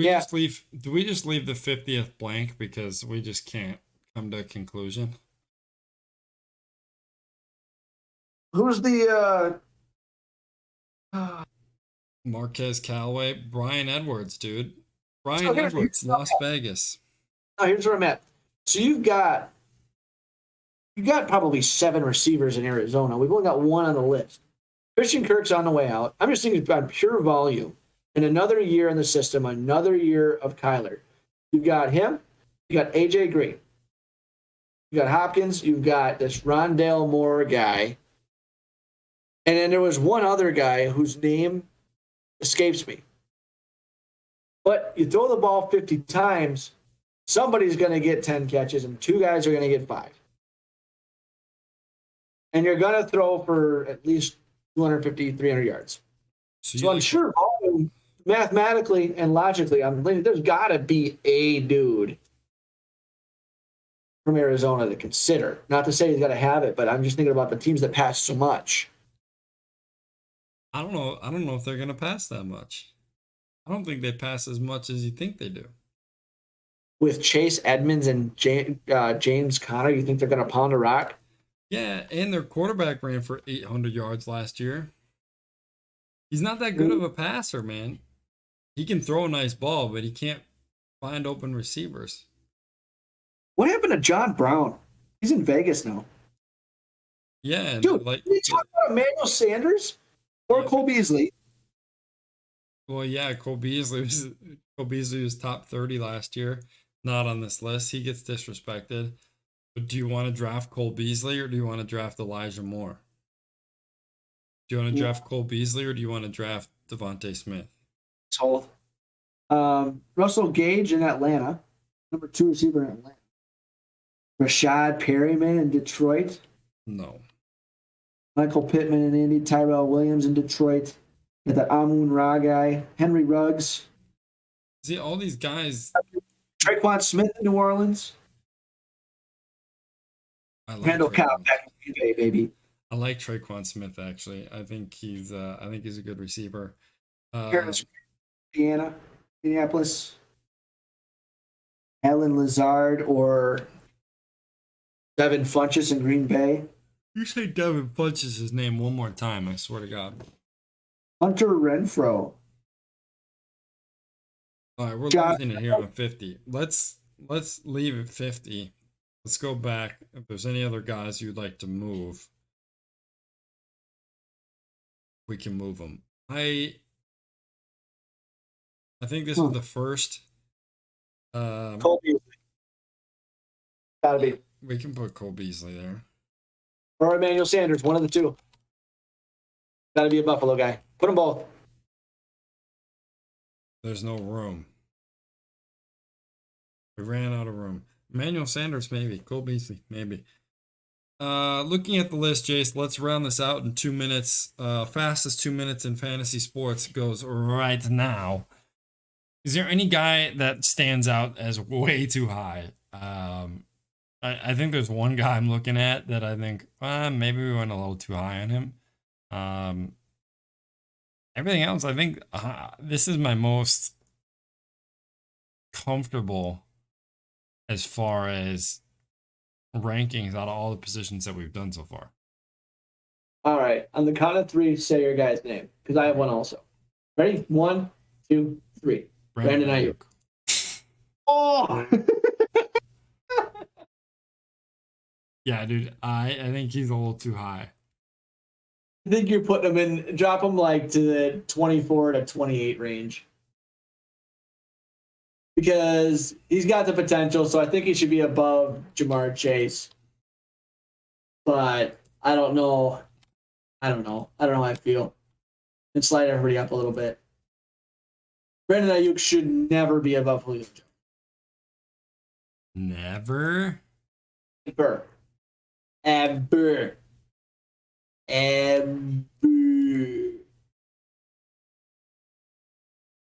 we just leave the 50th blank because we just can't come to a conclusion? Who's the Marquez Callaway, Brian Edwards, dude. Brian Edwards, Las Vegas. Oh, here's where I'm at. So you've got probably 7 receivers in Arizona. We've only got 1 on the list. Christian Kirk's on the way out. I'm just thinking on pure volume. And another year in the system, another year of Kyler. You've got him. You got AJ Green. You got Hopkins. You've got this Rondale Moore guy. And then there was one other guy whose name escapes me. But you throw the ball 50 times, somebody's going to get 10 catches, and 2 guys are going to get 5. And you're going to throw for at least 250, 300 yards. So I'm sure mathematically and logically, there's got to be a dude from Arizona to consider. Not to say he's got to have it, but I'm just thinking about the teams that pass so much. I don't know if they're going to pass that much. I don't think they pass as much as you think they do. With Chase Edmonds and James Conner, you think they're going to pound a rock? Yeah, and their quarterback ran for 800 yards last year. He's not that good of a passer, man. He can throw a nice ball, but he can't find open receivers. What happened to John Brown? He's in Vegas now. Yeah, dude. Did we talk about Emmanuel Sanders or Cole Beasley? Well, yeah, Cole Beasley was top 30 last year. Not on this list. He gets disrespected. But do you want to draft Cole Beasley or do you want to draft Elijah Moore? Do you want to draft Cole Beasley or do you want to draft Devontae Smith? Sold. Russell Gage in Atlanta, number 2 receiver in Atlanta. Rashad Perryman in Detroit. No. Michael Pittman in Indy. Tyrell Williams in Detroit. Got that Amun Ra guy. Henry Ruggs. See, all these guys. Traquan Smith in New Orleans. I like Randall Cobb back in Green Bay, baby. I like Traquan Smith actually. I think he's a good receiver. Indiana, Minneapolis. Alan Lazard or Devin Funchess in Green Bay. You say Devin Funchess his name one more time, I swear to God. Hunter Renfro. All right, we're losing it here on 50. Let's leave it 50. Let's go back. If there's any other guys you'd like to move, we can move them. I think this is the first. Cole Beasley. Gotta be. We can put Cole Beasley there. Or Emmanuel Sanders, one of the two. Gotta be a Buffalo guy. Put them both. There's no room. We ran out of room. Emmanuel Sanders, maybe. Cole Beasley, maybe. Looking at the list, Jace, let's round this out in 2 minutes. Fastest 2 minutes in fantasy sports goes right now. Is there any guy that stands out as way too high? I think there's one guy I'm looking at that I think maybe we went a little too high on him. Everything else, I think this is my most comfortable as far as rankings out of all the positions that we've done so far. All right. On the count of 3, say your guy's name, because I have one also. Ready? 1, 2, 3. Brandon Ayuk. Oh! Yeah, dude. I think he's a little too high. I think you're putting him in, drop him like to the 24 to 28 range. Because he's got the potential, so I think he should be above Jamar Chase. But I don't know. I don't know how I feel. And slide everybody up a little bit. Brandon Ayuk should never be above Julio Jones. Never? Ever.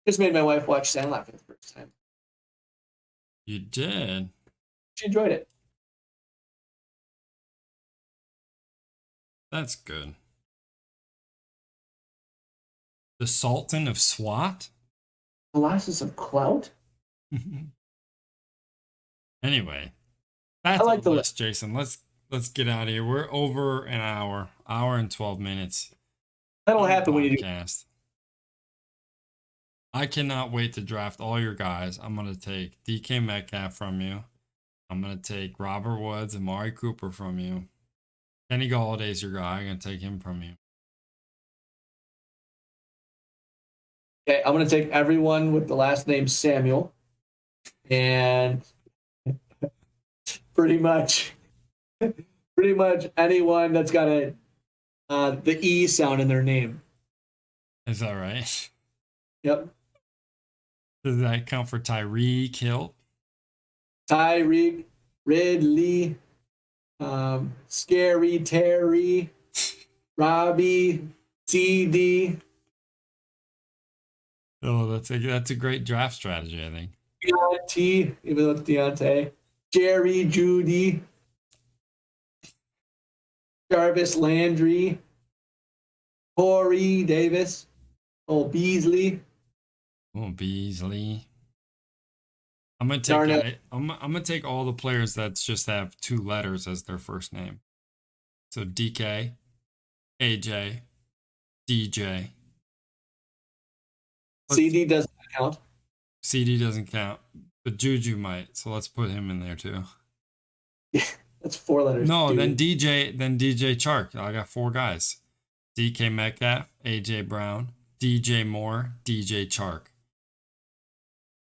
Just made my wife watch Sandlot for the first time. You did? She enjoyed it. That's good. The Sultan of SWAT? Colossus of Clout? Anyway, that's like the list, Jason. Let's get out of here. We're over an hour and 12 minutes. That'll happen when you do. I cannot wait to draft all your guys. I'm going to take DK Metcalf from you. I'm going to take Robert Woods and Amari Cooper from you. Kenny Galladay's your guy. I'm going to take him from you. Okay, I'm going to take everyone with the last name Samuel. And pretty much anyone that's got the E sound in their name. Is that right? Yep. Does that count for Tyreek Hill? Tyreek, Ridley, Scary Terry, Robbie, CD. Oh, that's a great draft strategy, I think. Deontay, even though it's Deontay. Jerry, Judy, Jarvis Landry, Corey Davis, Beasley. Oh, Beasley. I'm gonna take all the players that just have 2 letters as their first name. So DK, AJ, DJ. CD doesn't count. CD doesn't count, but Juju might. So let's put him in there too. That's 4 letters. No, dude. then DJ Chark. I got 4 guys. DK Metcalf, AJ Brown, DJ Moore, DJ Chark.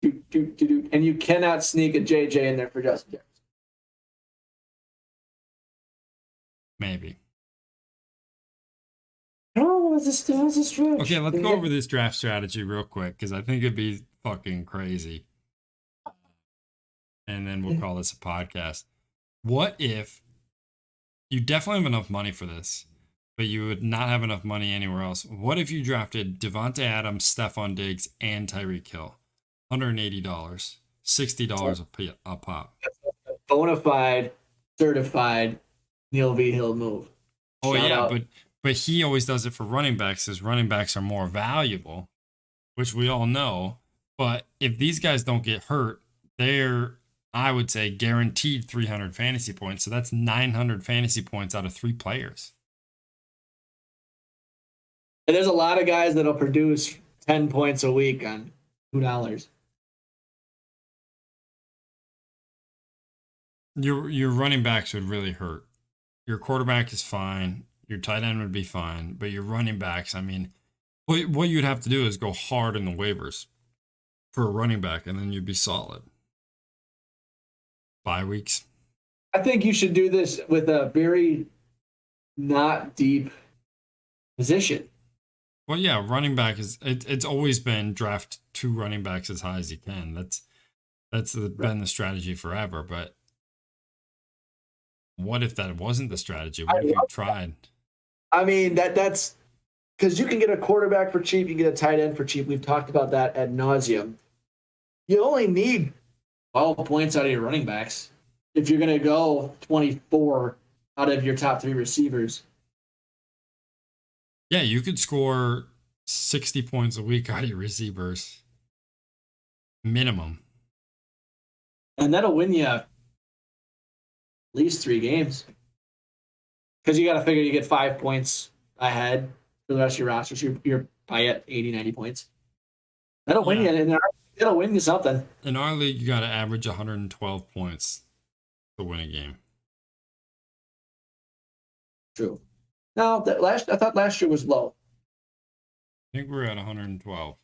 And you cannot sneak a JJ in there for Justin Jefferson. Maybe. Oh, what's this stretch? Okay, let's go over this draft strategy real quick because I think it'd be fucking crazy. And then we'll call this a podcast. What if you definitely have enough money for this, but you would not have enough money anywhere else? What if you drafted Devonte Adams, Stefon Diggs, and Tyreek Hill? $180, $60 a pop. Bona fide, certified Neil V. Hill move. Oh, yeah, but he always does it for running backs, as running backs are more valuable, which we all know. But if these guys don't get hurt, they're, I would say, guaranteed 300 fantasy points. So that's 900 fantasy points out of 3 players. And there's a lot of guys that'll produce 10 points a week on $2. Your running backs would really hurt. Your quarterback is fine. Your tight end would be fine. But your running backs, I mean, what you'd have to do is go hard in the waivers for a running back, and then you'd be solid. Bye weeks. I think you should do this with a very not deep position. Well, yeah, running back is it's always been draft 2 running backs as high as you can. Been the strategy forever. But what if that wasn't the strategy? What if you tried? I mean, that's because you can get a quarterback for cheap, you can get a tight end for cheap. We've talked about that ad nauseum. You only need 12 points out of your running backs if you're going to go 24 out of your top 3 receivers. Yeah, you could score 60 points a week out of your receivers. Minimum. And that'll win you at least 3 games. Because you got to figure you get 5 points ahead for the rest of your roster. So you're probably at 80, 90 points. That'll win you. And it'll win you something. In our league, you got to average 112 points to win a game. True. No, I thought last year was low. I think we're at 112.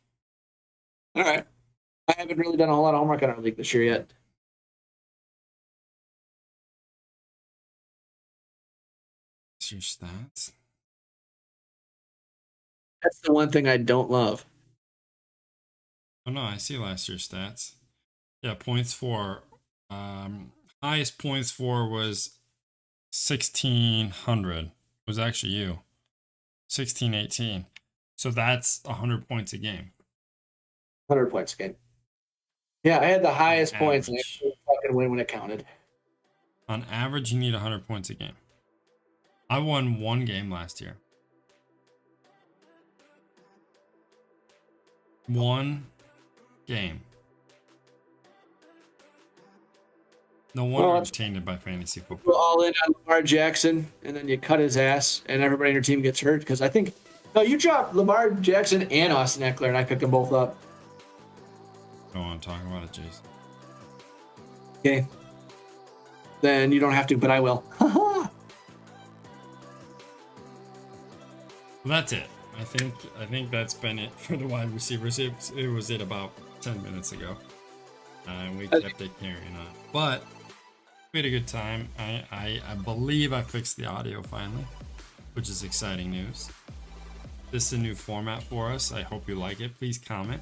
All right. I haven't really done a whole lot of homework on our league this year yet. What's your stats? That's the one thing I don't love. Oh, no, I see last year's stats. Yeah, points for. Highest points for was 1,600. Was actually you. 1618. So that's 100 points a game. 100 points a game. Yeah, I had the highest points and I Average. fucking win when it counted. On average, you need 100 points a game. I won 1 game last year. 1 game. No wonder I'm tainted by fantasy football. Go all in on Lamar Jackson, and then you cut his ass, and everybody on your team gets hurt. Because I think, no, you dropped Lamar Jackson and Austin Eckler, and I picked them both up. Don't want to talk about it, Jason. Okay. Then you don't have to, but I will. Well, that's it. I think that's been it for the wide receivers. It was about 10 minutes ago. And we kept it carrying on. But we had a good time. I believe I fixed the audio finally, which is exciting news. This is a new format for us. I hope you like it. Please comment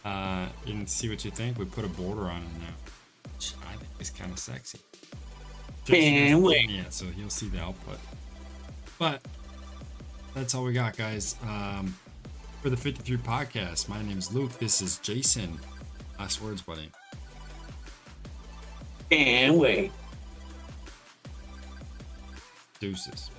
and see what you think. We put a border on it now, which I think is kind of sexy. Can't wait. Yeah, so you'll see the output. But that's all we got, guys. For the 53 podcast, my name is Luke. This is Jason. Last words, buddy. Can't wait. Deuces.